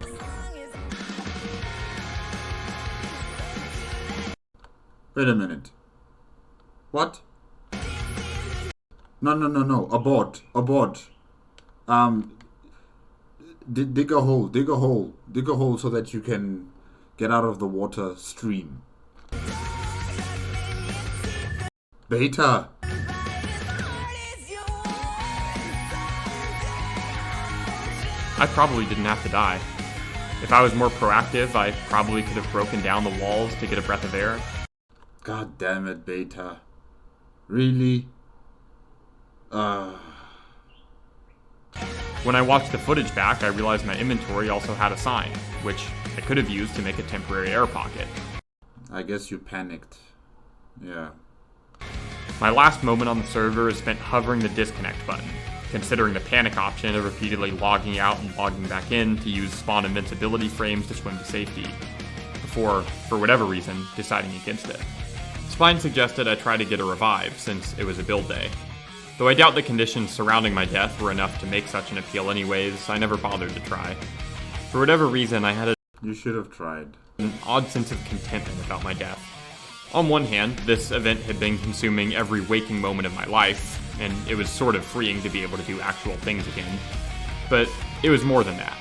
Wait a minute. What? No. Abort. Dig a hole so that you can get out of the water stream. Beta. I probably didn't have to die. If I was more proactive, I probably could have broken down the walls to get a breath of air. God damn it, Beta. Really? When I watched the footage back, I realized my inventory also had a sign, which I could have used to make a temporary air pocket. I guess you panicked. Yeah. My last moment on the server is spent hovering the disconnect button, considering the panic option of repeatedly logging out and logging back in to use spawn invincibility frames to swim to safety, before, for whatever reason, deciding against it. Spine suggested I try to get a revive, since it was a build day. Though I doubt the conditions surrounding my death were enough to make such an appeal anyways, I never bothered to try. For whatever reason, I had You should have tried. An odd sense of contentment about my death. On one hand, this event had been consuming every waking moment of my life, and it was sort of freeing to be able to do actual things again. But it was more than that.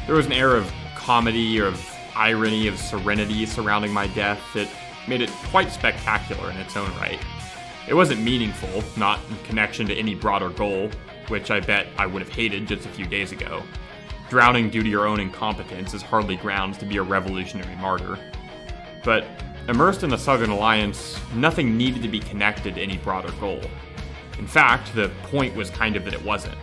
There was an air of comedy, of irony, of serenity surrounding my death that made it quite spectacular in its own right. It wasn't meaningful, not in connection to any broader goal, which I bet I would have hated just a few days ago. Drowning due to your own incompetence is hardly grounds to be a revolutionary martyr. But immersed in the Southern Alliance, nothing needed to be connected to any broader goal. In fact, the point was kind of that it wasn't.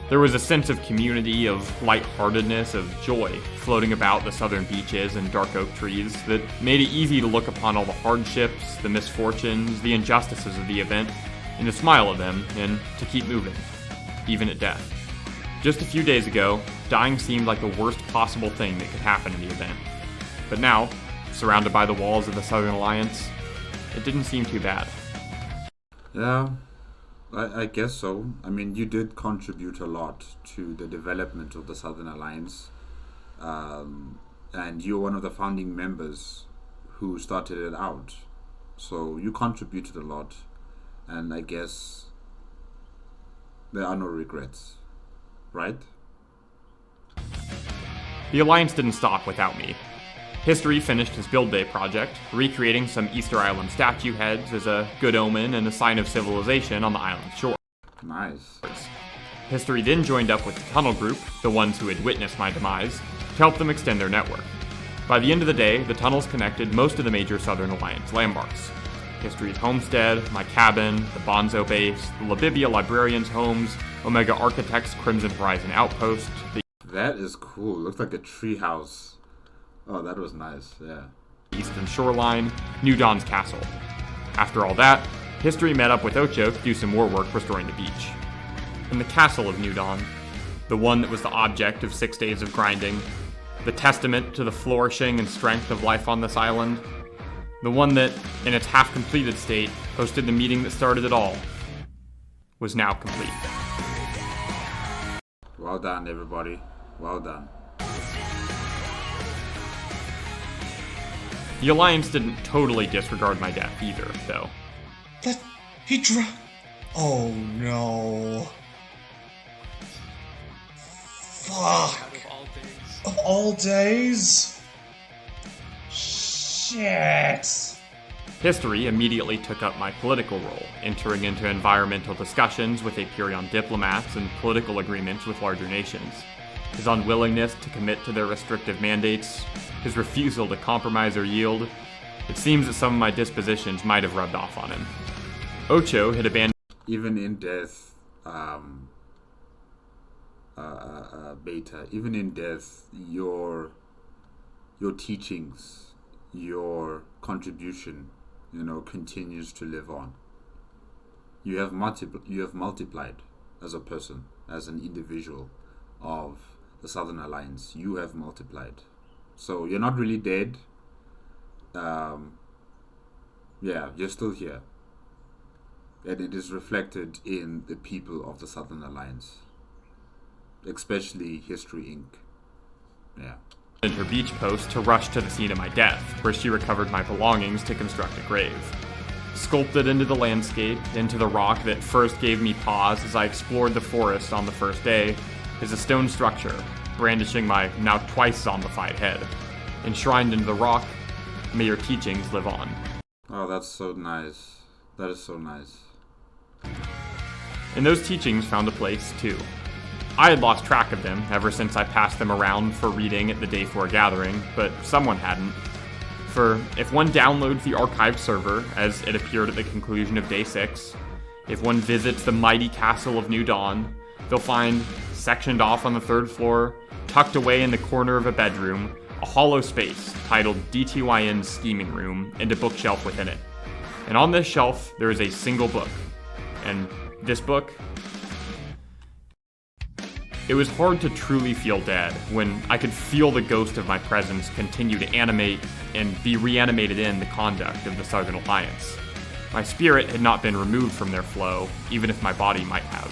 There was a sense of community, of lightheartedness, of joy floating about the southern beaches and dark oak trees that made it easy to look upon all the hardships, the misfortunes, the injustices of the event, and to smile at them, and to keep moving, even at death. Just a few days ago, dying seemed like the worst possible thing that could happen in the event. But now, surrounded by the walls of the Southern Alliance, it didn't seem too bad. Yeah, I guess so. I mean, you did contribute a lot to the development of the Southern Alliance. And you're one of the founding members who started it out. So you contributed a lot. And I guess there are no regrets. Right? The Alliance didn't stop without me. History finished his build day project, recreating some Easter Island statue heads as a good omen and a sign of civilization on the island's shore. Nice. History then joined up with the tunnel group, the ones who had witnessed my demise, to help them extend their network. By the end of the day, the tunnels connected most of the major Southern Alliance landmarks. History's homestead, my cabin, the Bonzo base, the Labibia Librarian's homes, Omega Architects' Crimson Horizon outpost. That is cool. Looks like a treehouse. Oh, that was nice, yeah. Eastern shoreline, New Dawn's castle. After all that, History met up with Ocho to do some more work restoring the beach. In the castle of New Dawn, the one that was the object of 6 days of grinding, the testament to the flourishing and strength of life on this island, the one that, in its half-completed state, hosted the meeting that started it all, was now complete. Well done, everybody. Well done. The Alliance didn't totally disregard my death either, though. Oh no. Fuck. Of all days? Shit. History immediately took up my political role, entering into environmental discussions with Aperion diplomats and political agreements with larger nations. His unwillingness to commit to their restrictive mandates, his refusal to compromise or yield, it seems that some of my dispositions might have rubbed off on him. Ocho had abandoned... Even in death, Beta, even in death, your teachings, your contribution, continues to live on. You have multiplied as a person, as an individual of the Southern Alliance. You have multiplied. So you're not really dead. You're still here. And it is reflected in the people of the Southern Alliance. Especially History Inc. Yeah. In her beach post to rush to the scene of my death, where she recovered my belongings to construct a grave. Sculpted into the landscape, into the rock that first gave me pause as I explored the forest on the first day, is a stone structure, brandishing my now twice zombified head. Enshrined into the rock, may your teachings live on. Oh, that's so nice. That is so nice. And those teachings found a place, too. I had lost track of them ever since I passed them around for reading at the Day 4 gathering, but someone hadn't. For if one downloads the archive server, as it appeared at the conclusion of Day 6, if one visits the mighty castle of New Dawn, they'll find, sectioned off on the 3rd floor, tucked away in the corner of a bedroom, a hollow space titled DTYN's Scheming Room, and a bookshelf within it. And on this shelf, there is a single book. And this book... It was hard to truly feel dead when I could feel the ghost of my presence continue to animate and be reanimated in the conduct of the Southern Alliance. My spirit had not been removed from their flow, even if my body might have.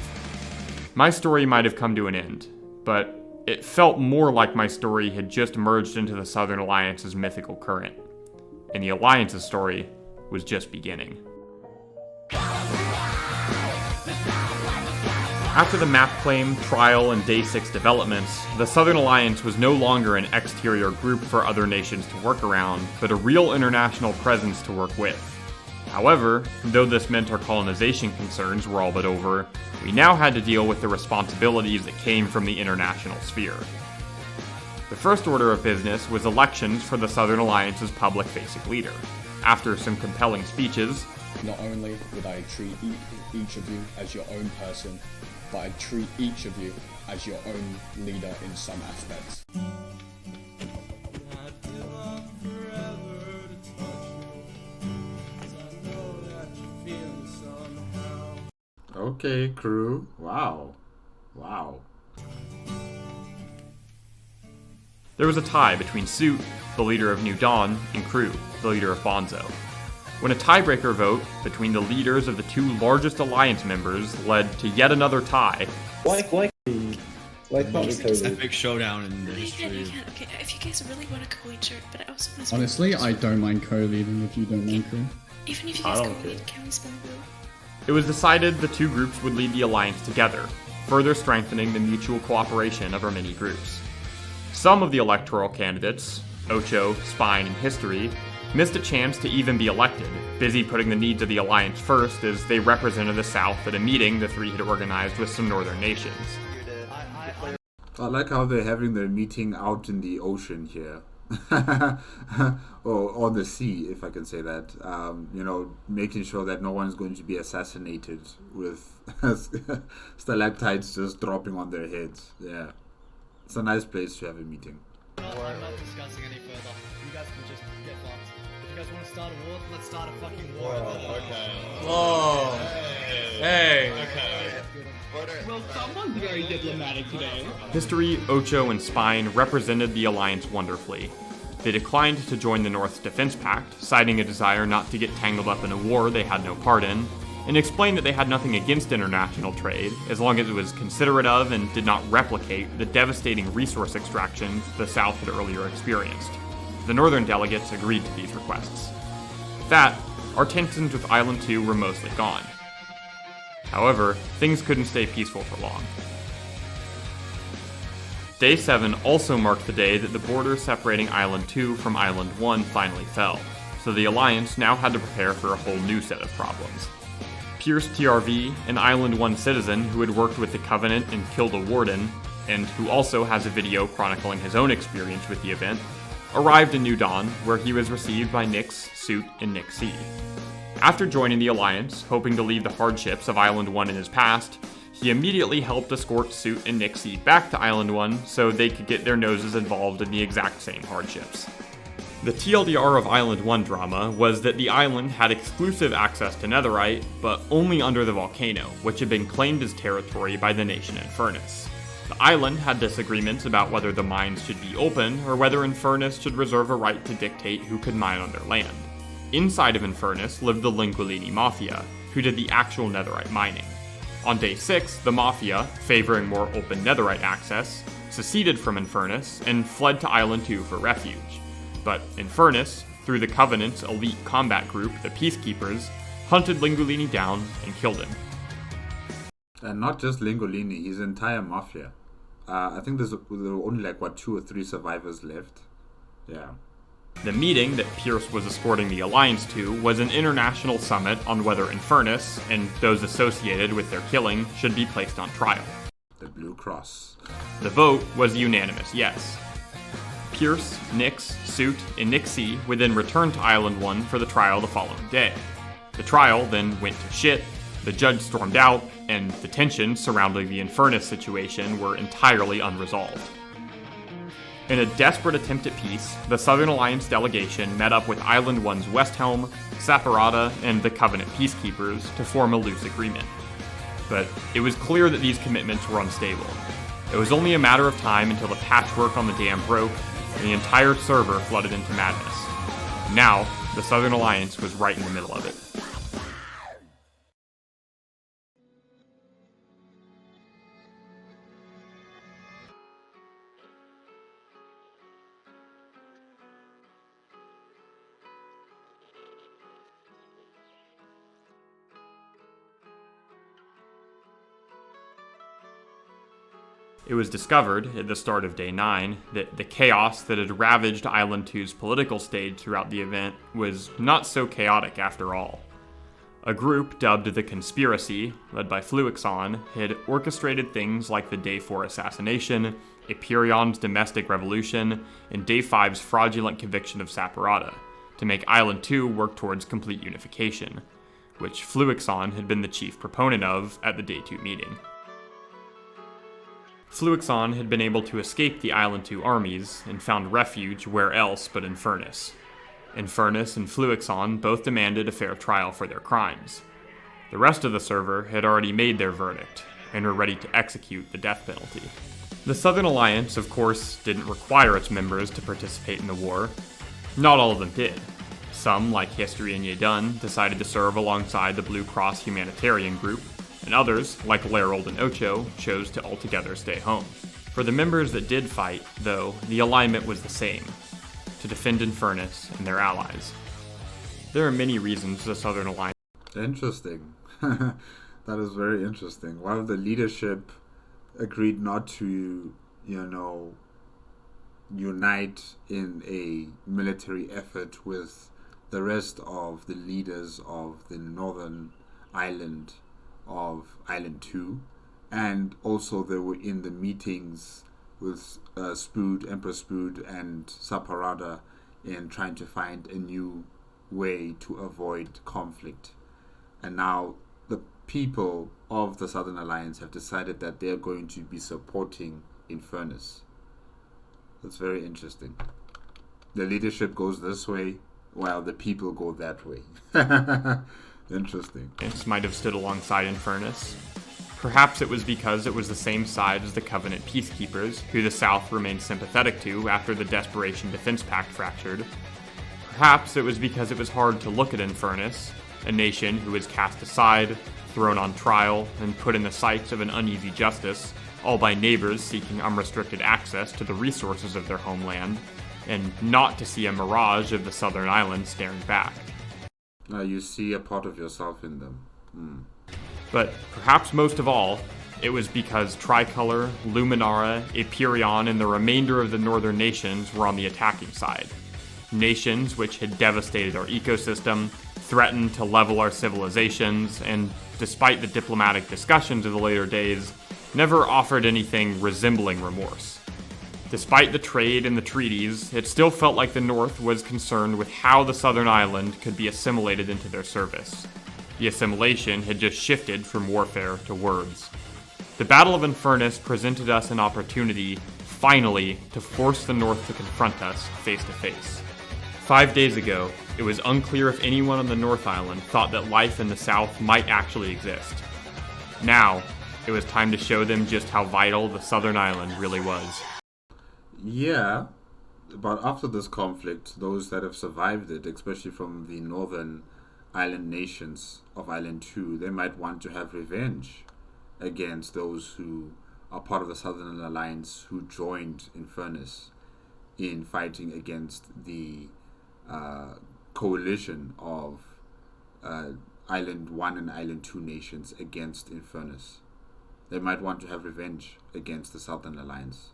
My story might have come to an end, but it felt more like my story had just merged into the Southern Alliance's mythical current, and the Alliance's story was just beginning. After the map claim, trial, and Day 6 developments, the Southern Alliance was no longer an exterior group for other nations to work around, but a real international presence to work with. However, though this meant our colonization concerns were all but over, we now had to deal with the responsibilities that came from the international sphere. The first order of business was elections for the Southern Alliance's public-facing leader. After some compelling speeches, not only would I treat each of you as your own person, but I'd treat each of you as your own leader in some aspects. Okay, crew. Wow. There was a tie between Suit, the leader of New Dawn, and Crew, the leader of Bonzo. When a tiebreaker vote between the leaders of the two largest alliance members led to yet another tie. Why can't we It's an epic showdown in the history. You can. Okay, if you guys really want to co-lead, but I also want to. Honestly, I don't mind co-leading if you don't mind crew. Even if you guys co-lead, can we spin the wheel? It was decided the two groups would lead the alliance together, further strengthening the mutual cooperation of our many groups. Some of the electoral candidates, Ocho, Spine, and History, missed a chance to even be elected, busy putting the needs of the alliance first as they represented the South at a meeting the three had organized with some northern nations. I like how they're having their meeting out in the ocean here. Or on the sea, if I can say that. Making sure that no one's going to be assassinated with stalactites just dropping on their heads. Yeah. It's a nice place to have a meeting. I'm not discussing any further. You guys can just get fucked. If you guys want to start a war, let's start a fucking war. Okay. Whoa. Hey. Okay. Well, someone's very diplomatic today. History, Ocho, and Spine represented the alliance wonderfully. They declined to join the North's Defense Pact, citing a desire not to get tangled up in a war they had no part in, and explained that they had nothing against international trade, as long as it was considerate of and did not replicate the devastating resource extractions the South had earlier experienced. The Northern delegates agreed to these requests. With that, our tensions with Island 2 were mostly gone. However, things couldn't stay peaceful for long. Day 7 also marked the day that the border separating Island 2 from Island 1 finally fell. so the Alliance now had to prepare for a whole new set of problems. Pierce TRV, an Island 1 citizen who had worked with the Covenant and killed a warden, and who also has a video chronicling his own experience with the event, arrived in New Dawn, where he was received by Nyx, Suit, and Nick C. After joining the Alliance, hoping to leave the hardships of Island 1 in his past, he immediately helped escort Suit and Nick C back to Island 1 so they could get their noses involved in the exact same hardships. The TLDR of Island 1 drama was that the island had exclusive access to netherite, but only under the volcano, which had been claimed as territory by the nation Infernus. The island had disagreements about whether the mines should be open, or whether Infernus should reserve a right to dictate who could mine on their land. Inside of Infernus lived the Lingualini Mafia, who did the actual netherite mining. On day 6, the Mafia, favoring more open netherite access, seceded from Infernus and fled to Island 2 for refuge. But Infernus, through the Covenant's elite combat group, the Peacekeepers, hunted Lingualini down and killed him. And not just Lingualini, his entire Mafia. I think there were only 2 or 3 survivors left. Yeah. The meeting that Pierce was escorting the Alliance to was an international summit on whether Infernus, and those associated with their killing, should be placed on trial. The Blue Cross. The vote was unanimous yes. Pierce, Nyx, Suit, and Nick C would then return to Island 1 for the trial the following day. The trial then went to shit, the judge stormed out, and the tensions surrounding the Infernus situation were entirely unresolved. In a desperate attempt at peace, the Southern Alliance delegation met up with Island 1's West Helm, Saparata, and the Covenant Peacekeepers to form a loose agreement. But it was clear that these commitments were unstable. It was only a matter of time until the patchwork on the dam broke, and the entire server flooded into madness. Now, the Southern Alliance was right in the middle of it. It was discovered, at the start of Day 9, that the chaos that had ravaged Island 2's political stage throughout the event was not so chaotic after all. A group dubbed the Conspiracy, led by Fluixon, had orchestrated things like the Day 4 assassination, Aperion's domestic revolution, and Day 5's fraudulent conviction of Saparata, to make Island 2 work towards complete unification, which Fluixon had been the chief proponent of at the Day 2 meeting. Fluixon had been able to escape the Island 2 armies and found refuge where else but Infernus. Infernus and Fluixon both demanded a fair trial for their crimes. The rest of the server had already made their verdict and were ready to execute the death penalty. The Southern Alliance, of course, didn't require its members to participate in the war. Not all of them did. Some, like History and Yedun, decided to serve alongside the Blue Cross humanitarian group, and others, like Larold and Ocho, chose to altogether stay home. For the members that did fight, though, the alignment was the same: to defend Infernus and their allies. There are many reasons the Southern Alliance... Interesting. That is very interesting. While the leadership agreed not to, unite in a military effort with the rest of the leaders of the northern island of Island 2, and also they were in the meetings with Emperor Spood and Saparada in trying to find a new way to avoid conflict. And now the people of the Southern Alliance have decided that they're going to be supporting Infernus. That's very interesting. The leadership goes this way while the people go that way. Interesting. It might have stood alongside Infernus. Perhaps it was because it was the same side as the Covenant Peacekeepers, who the South remained sympathetic to after the Desperation Defense Pact fractured. Perhaps it was because it was hard to look at Infernus, a nation who was cast aside, thrown on trial, and put in the sights of an uneasy justice, all by neighbors seeking unrestricted access to the resources of their homeland, and not to see a mirage of the Southern Islands staring back. You see a part of yourself in them. But perhaps most of all, it was because Tricolor, Luminara, Aperion, and the remainder of the northern nations were on the attacking side. Nations which had devastated our ecosystem, threatened to level our civilizations, and despite the diplomatic discussions of the later days, never offered anything resembling remorse. Despite the trade and the treaties, it still felt like the North was concerned with how the southern island could be assimilated into their service. The assimilation had just shifted from warfare to words. The Battle of Infernus presented us an opportunity, finally, to force the North to confront us face to face. 5 days ago, it was unclear if anyone on the North Island thought that life in the South might actually exist. Now, it was time to show them just how vital the southern island really was. Yeah, but after this conflict, those that have survived it, especially from the northern island nations of Island 2, they might want to have revenge against those who are part of the Southern Alliance who joined Infernus in fighting against the coalition of Island 1 and Island 2 nations against Infernus. They might want to have revenge against the Southern Alliance.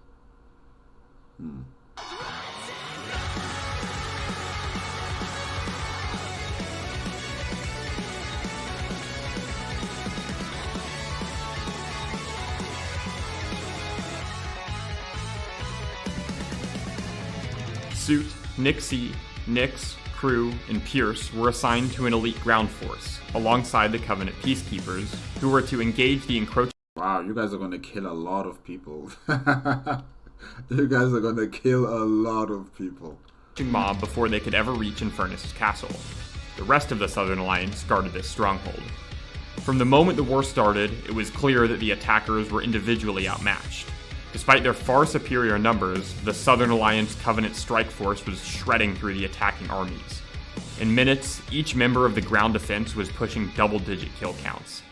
Suit, Nixie, Nix, Crew, and Pierce were assigned to an elite ground force, alongside the Covenant peacekeepers, who were to engage the encroaching... Wow, you guys are going to kill a lot of people. You guys are going to kill a lot of people. ...mob before they could ever reach Infernus' castle. The rest of the Southern Alliance guarded this stronghold. From the moment the war started, it was clear that the attackers were individually outmatched. Despite their far superior numbers, the Southern Alliance Covenant strike force was shredding through the attacking armies. In minutes, each member of the ground defense was pushing double-digit kill counts.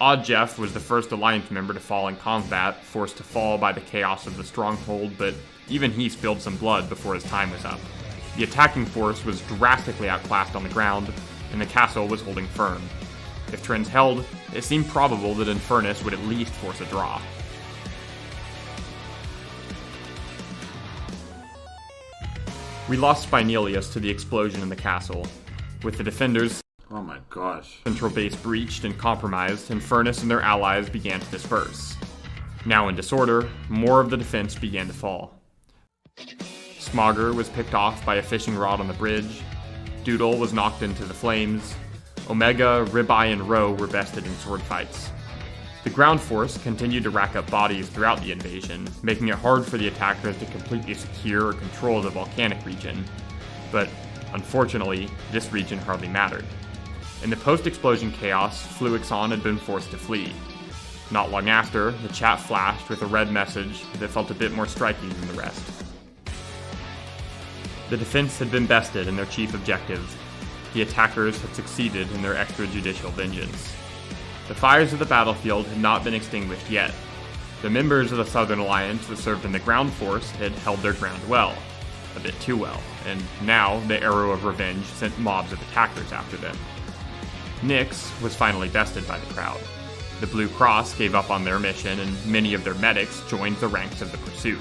Odd Jeff was the first Alliance member to fall in combat, forced to fall by the chaos of the stronghold, but even he spilled some blood before his time was up. The attacking force was drastically outclassed on the ground, and the castle was holding firm. If trends held, it seemed probable that Infernus would at least force a draw. We lost Spinelius to the explosion in the castle. With the defenders' oh my gosh. Central base breached and compromised, Infernus and their allies began to disperse. Now in disorder, more of the defense began to fall. Smogger was picked off by a fishing rod on the bridge, Doodle was knocked into the flames, Omega, Ribeye, and Roe were bested in sword fights. The ground force continued to rack up bodies throughout the invasion, making it hard for the attackers to completely secure or control the volcanic region. But, unfortunately, this region hardly mattered. In the post-explosion chaos, Fluixon had been forced to flee. Not long after, the chat flashed with a red message that felt a bit more striking than the rest. The defense had been bested in their chief objective. The attackers had succeeded in their extrajudicial vengeance. The fires of the battlefield had not been extinguished yet. The members of the Southern Alliance that served in the ground force had held their ground well, a bit too well, and now the arrow of revenge sent mobs of attackers after them. Nix was finally bested by the crowd. The Blue Cross gave up on their mission, and many of their medics joined the ranks of the pursuit.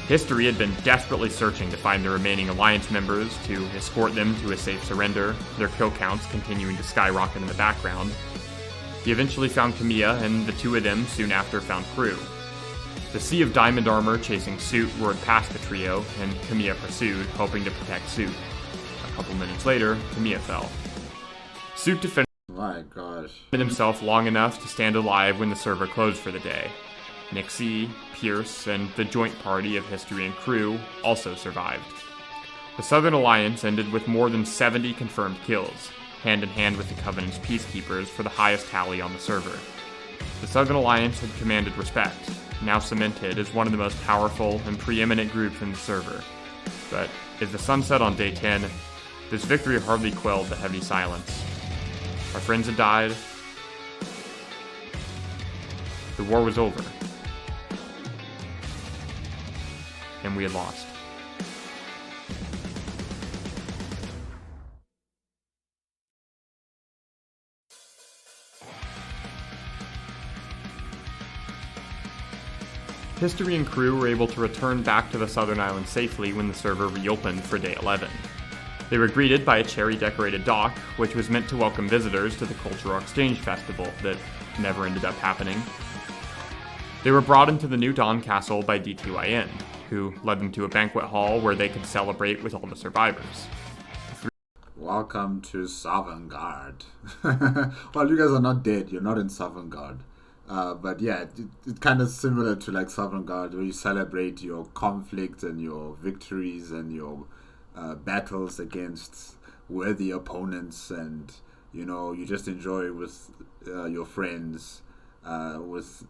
History had been desperately searching to find the remaining Alliance members to escort them to a safe surrender, their kill counts continuing to skyrocket in the background. He eventually found Camilla, and the two of them soon after found Crew. The sea of diamond armor chasing Suit roared past the trio, and Camilla pursued, hoping to protect Suit. A couple minutes later, Camilla fell. Suit defended himself long enough to stand alive when the server closed for the day. Nixie, Pierce, and the joint party of History and Crew also survived. The Southern Alliance ended with more than 70 confirmed kills, hand in hand with the Covenant's peacekeepers for the highest tally on the server. The Southern Alliance had commanded respect, now cemented as one of the most powerful and preeminent groups in the server. But as the sun set on day 10, this victory hardly quelled the heavy silence. Our friends had died. The war was over. And we had lost. History and crew were able to return back to the southern island safely when the server reopened for day 11. They were greeted by a cherry-decorated dock, which was meant to welcome visitors to the Cultural Exchange Festival that never ended up happening. They were brought into the new Dawn Castle by DTYN, who led them to a banquet hall where they could celebrate with all the survivors. Welcome to Sovngarde. Well, you guys are not dead. You're not in Sovngarde. But yeah, it's kind of similar to like Sovngarde, where you celebrate your conflict and your victories and your battles against worthy opponents, and you just enjoy with your friends, with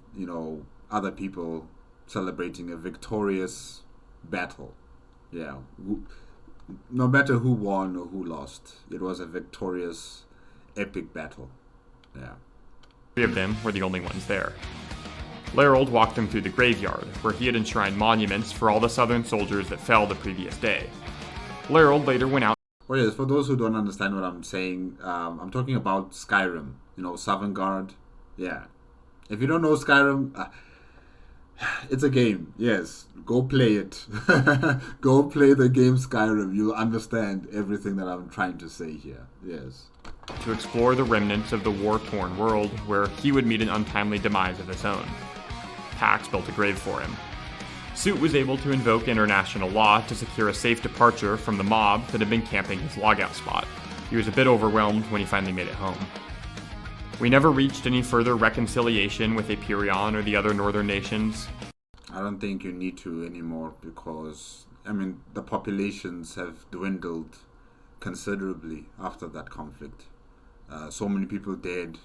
other people celebrating a victorious battle. Yeah, no matter who won or who lost, it was a victorious, epic battle. Yeah. 3 of them were the only ones there. Larold walked them through the graveyard, where he had enshrined monuments for all the southern soldiers that fell the previous day. Larold later went out. Oh yes, for those who don't understand what I'm saying, I'm talking about Skyrim. Sovngarde. Yeah. If you don't know Skyrim, it's a game. Yes, go play it. Go play the game Skyrim. You'll understand everything that I'm trying to say here. Yes. To explore the remnants of the war-torn world, where he would meet an untimely demise of his own. Pax built a grave for him. Suit was able to invoke international law to secure a safe departure from the mob that had been camping his logout spot. He was a bit overwhelmed when he finally made it home. We never reached any further reconciliation with Aperion or the other northern nations. I don't think you need to anymore because, the populations have dwindled considerably after that conflict. So many people dead.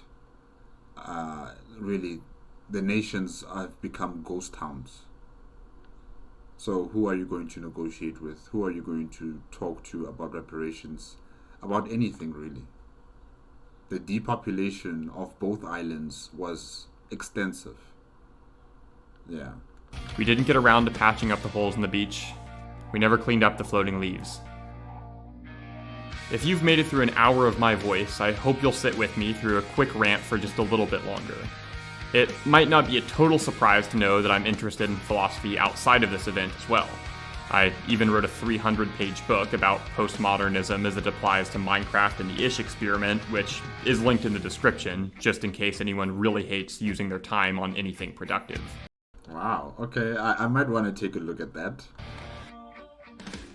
Really, the nations have become ghost towns. So who are you going to negotiate with? Who are you going to talk to about reparations? About anything, really. The depopulation of both islands was extensive. Yeah. We didn't get around to patching up the holes in the beach. We never cleaned up the floating leaves. If you've made it through an hour of my voice, I hope you'll sit with me through a quick rant for just a little bit longer. It might not be a total surprise to know that I'm interested in philosophy outside of this event as well. I even wrote a 300-page book about postmodernism as it applies to Minecraft and the Ish experiment, which is linked in the description, just in case anyone really hates using their time on anything productive. Wow, okay, I might want to take a look at that.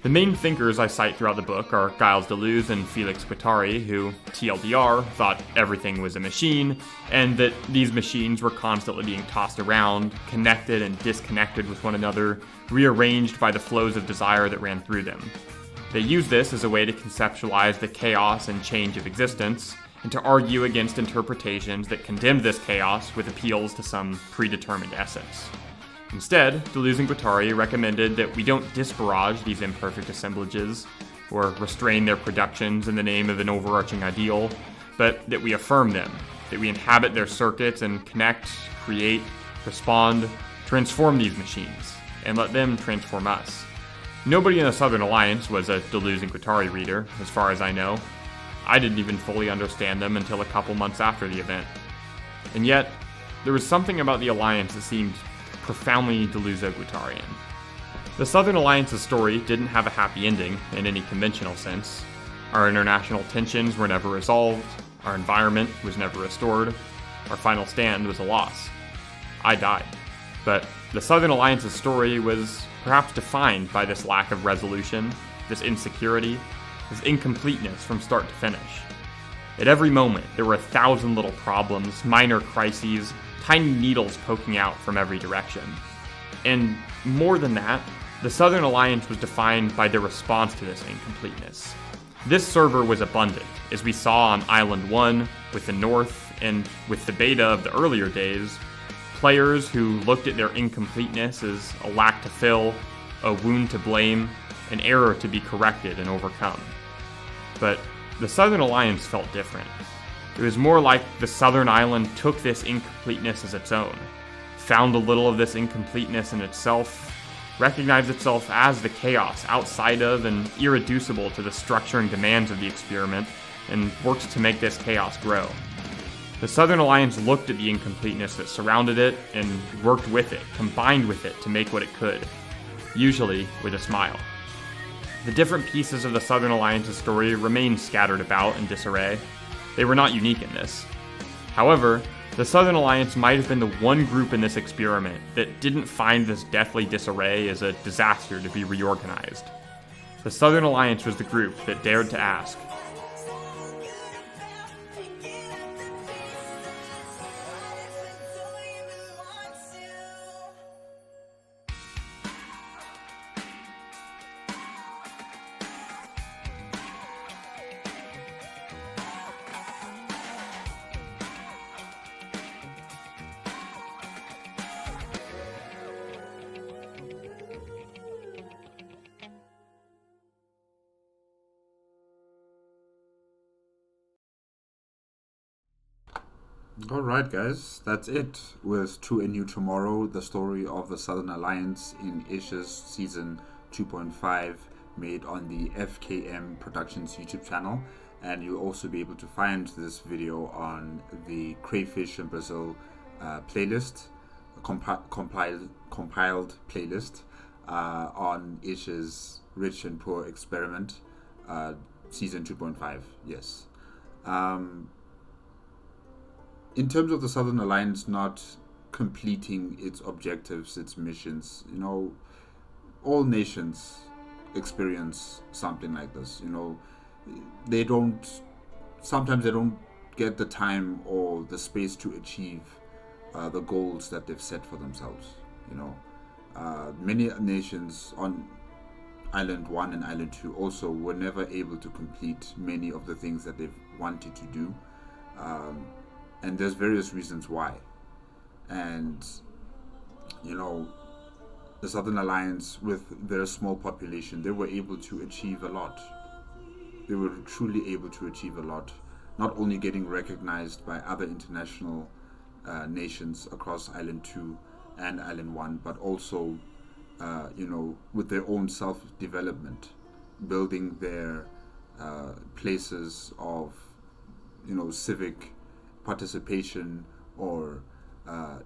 The main thinkers I cite throughout the book are Giles Deleuze and Felix Guattari, who, TLDR, thought everything was a machine, and that these machines were constantly being tossed around, connected and disconnected with one another, rearranged by the flows of desire that ran through them. They used this as a way to conceptualize the chaos and change of existence, and to argue against interpretations that condemned this chaos with appeals to some predetermined essence. Instead, Deleuze and Guattari recommended that we don't disparage these imperfect assemblages, or restrain their productions in the name of an overarching ideal, but that we affirm them, that we inhabit their circuits and connect, create, respond, transform these machines, and let them transform us. Nobody in the Southern Alliance was a Deleuze and Guattari reader, as far as I know. I didn't even fully understand them until a couple months after the event. And yet, there was something about the Alliance that seemed profoundly Deleuze-Guattarian. The Southern Alliance's story didn't have a happy ending in any conventional sense. Our international tensions were never resolved, our environment was never restored, our final stand was a loss. I died. But the Southern Alliance's story was perhaps defined by this lack of resolution, this insecurity, this incompleteness from start to finish. At every moment, there were 1,000 little problems, minor crises, tiny needles poking out from every direction. And more than that, the Southern Alliance was defined by their response to this incompleteness. This server was abundant, as we saw on Island 1, with the North, and with the beta of the earlier days, players who looked at their incompleteness as a lack to fill, a wound to blame, an error to be corrected and overcome. But the Southern Alliance felt different. It was more like the Southern Island took this incompleteness as its own, found a little of this incompleteness in itself, recognized itself as the chaos outside of and irreducible to the structuring demands of the experiment, and worked to make this chaos grow. The Southern Alliance looked at the incompleteness that surrounded it and worked with it, combined with it to make what it could, usually with a smile. The different pieces of the Southern Alliance's story remain scattered about in disarray. They were not unique in this. However, the Southern Alliance might have been the one group in this experiment that didn't find this deathly disarray as a disaster to be reorganized. The Southern Alliance was the group that dared to ask, Alright guys, that's it with To a New Tomorrow, the story of the Southern Alliance in Ishes Season 2.5, made on the FKM Productions YouTube channel. And you'll also be able to find this video on the Crayfish in Brazil playlist, compiled playlist on Ishes Rich and Poor Experiment, Season 2.5, yes. In terms of the Southern Alliance not completing its objectives, its missions, you know, all nations experience something like this. You know, sometimes they don't get the time or the space to achieve the goals that they've set for themselves. You know, many nations on Island 1 and Island 2 also were never able to complete many of the things that they've wanted to do. And there's various reasons why. And, you know, the Southern Alliance, with their small population, they were able to achieve a lot. They were truly able to achieve a lot. Not only getting recognized by other international nations across Island 2 and Island 1, but also, you know, with their own self-development, building their places of, you know, civic participation, or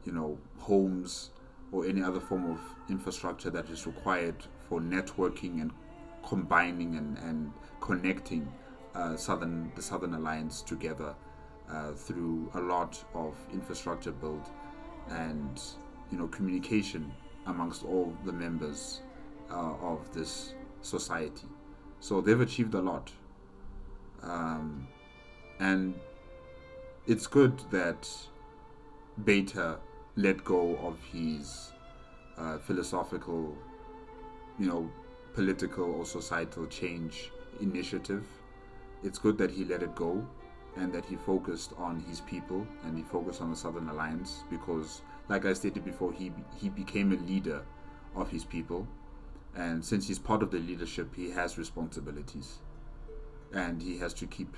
you know, homes or any other form of infrastructure that is required for networking and combining and connecting the Southern Alliance together through a lot of infrastructure build and, you know, communication amongst all the members of this society. So they've achieved a lot, and it's good that Beta let go of his philosophical, you know, political or societal change initiative. It's good that he let it go and that he focused on his people and he focused on the Southern Alliance, because, like I stated before, he became a leader of his people, and since he's part of the leadership, he has responsibilities and he has to keep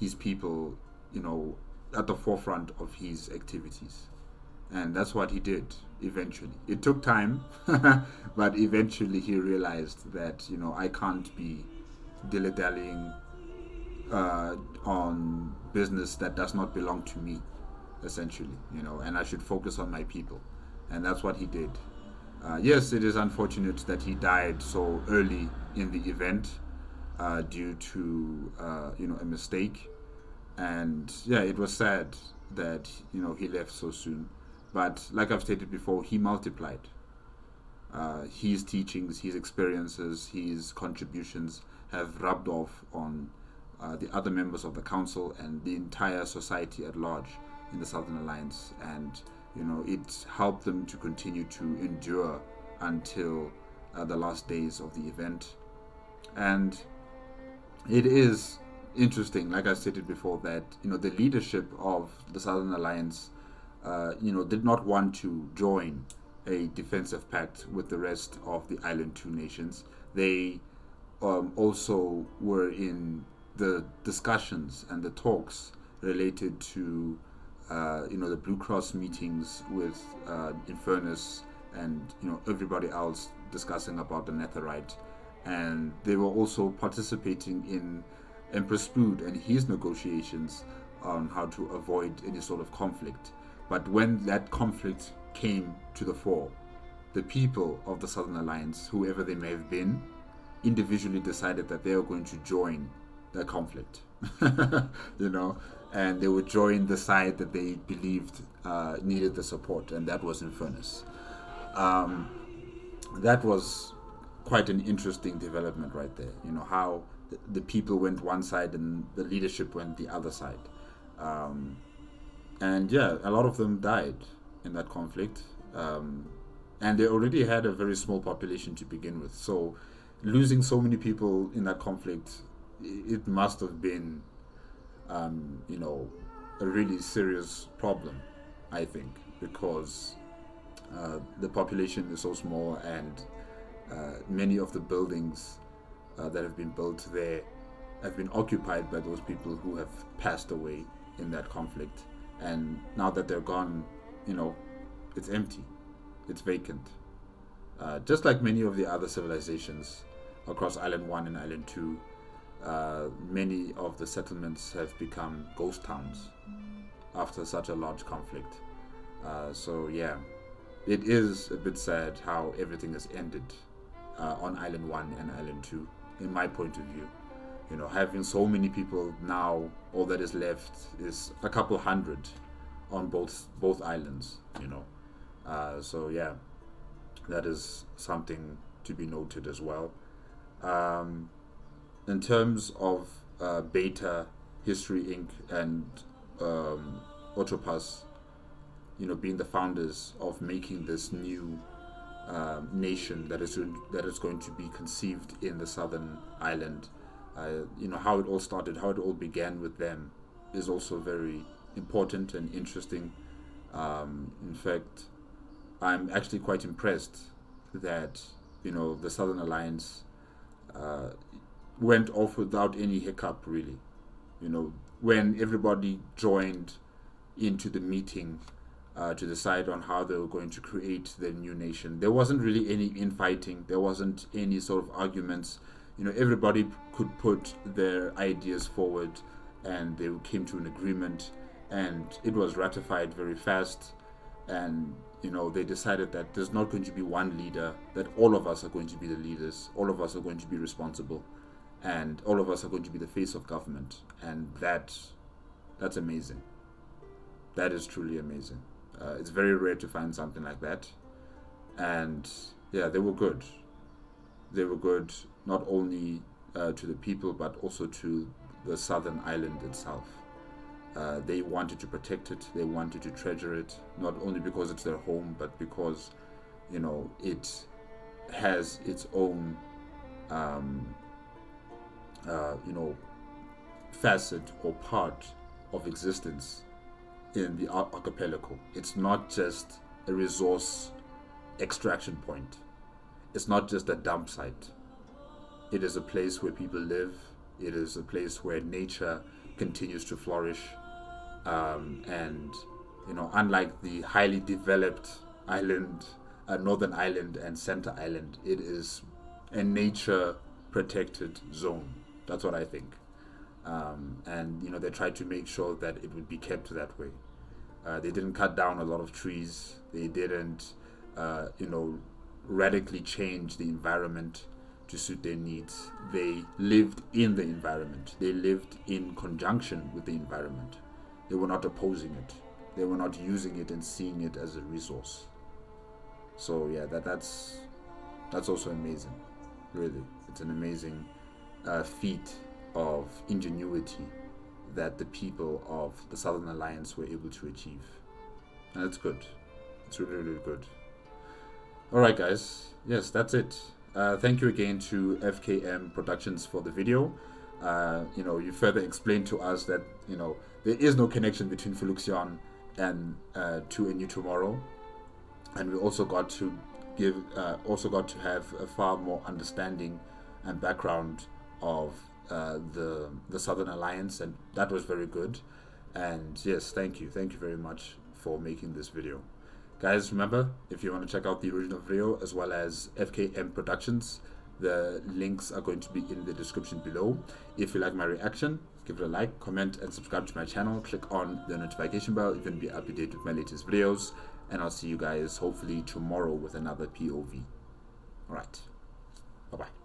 his people, you know, at the forefront of his activities. And that's what he did eventually. It took time, but eventually he realized that, you know, I can't be dilly-dallying on business that does not belong to me, essentially, you know, and I should focus on my people. And that's what he did. Yes, it is unfortunate that he died so early in the event due to, you know, a mistake. And yeah, it was sad that, you know, he left so soon. But like I've stated before, he multiplied. His teachings, his experiences, his contributions have rubbed off on the other members of the council and the entire society at large in the Southern Alliance. And, you know, it helped them to continue to endure until the last days of the event. And it is interesting, like I stated before, that, you know, the leadership of the Southern Alliance, you know, did not want to join a defensive pact with the rest of the Island 2 nations. They also were in the discussions and the talks related to, you know, the Blue Cross meetings with Infernus and, you know, everybody else discussing about the Netherite. And they were also participating in Empress Spood and his negotiations on how to avoid any sort of conflict. But when that conflict came to the fore, the people of the Southern Alliance, whoever they may have been, individually decided that they were going to join the conflict, you know, and they would join the side that they believed needed the support, and that was Infernus. That was quite an interesting development right there, you know, how the people went one side and the leadership went the other side. And yeah, a lot of them died in that conflict. And they already had a very small population to begin with. So losing so many people in that conflict, it must have been, you know, a really serious problem, I think, because the population is so small, and many of the buildings that have been built there have been occupied by those people who have passed away in that conflict. And now that they're gone, you know, it's empty, it's vacant. Just like many of the other civilizations across Island 1 and Island 2, many of the settlements have become ghost towns after such a large conflict. So yeah, it is a bit sad how everything has ended on Island 1 and Island 2, in my point of view. You know, having so many people now, all that is left is a couple hundred on both islands, you know. So yeah, that is something to be noted as well. In terms of Beta, History Inc. and Autopass, you know, being the founders of making this new nation that is going to be conceived in the southern island, you know, how it all started, how it all began with them, is also very important and interesting. In fact, I'm actually quite impressed that, you know, the Southern Alliance went off without any hiccup, really. You know, when everybody joined into the meeting to decide on how they were going to create their new nation, there wasn't really any infighting, there wasn't any sort of arguments. You know, everybody could put their ideas forward, and they came to an agreement, and it was ratified very fast. And you know, they decided that there's not going to be one leader, that all of us are going to be the leaders, all of us are going to be responsible, and all of us are going to be the face of government. And that's amazing. That is truly amazing. It's very rare to find something like that. And yeah, they were good. They were good not only to the people, but also to the southern island itself. They wanted to protect it, they wanted to treasure it, not only because it's their home, but because, you know, it has its own, you know, facet or part of existence in the archipelago. It's not just a resource extraction point. It's not just a dump site. It is a place where people live. It is a place where nature continues to flourish. And, you know, unlike the highly developed island, Northern Island and Center Island, it is a nature protected zone. That's what I think. And, you know, they tried to make sure that it would be kept that way. They didn't cut down a lot of trees. They didn't, you know, radically change the environment to suit their needs. They lived in the environment. They lived in conjunction with the environment. They were not opposing it. They were not using it and seeing it as a resource. So yeah, that's also amazing. Really, it's an amazing feat of ingenuity that the people of the Southern Alliance were able to achieve, and it's good. It's really, really good. All right, guys. Yes, that's it. Thank you again to FKM Productions for the video. You know, you further explained to us that, you know, there is no connection between Feluxion and To a New Tomorrow, and we also got to have a far more understanding and background of the Southern Alliance, and that was very good. And yes, thank you very much for making this video. Guys, remember, if you want to check out the original video as well as FKM Productions, the links are going to be in the description below. If you like my reaction, give it a like, comment, and subscribe to my channel. Click on the notification bell. You're going to be up to date with my latest videos. And I'll see you guys hopefully tomorrow with another POV. Alright. Bye-bye.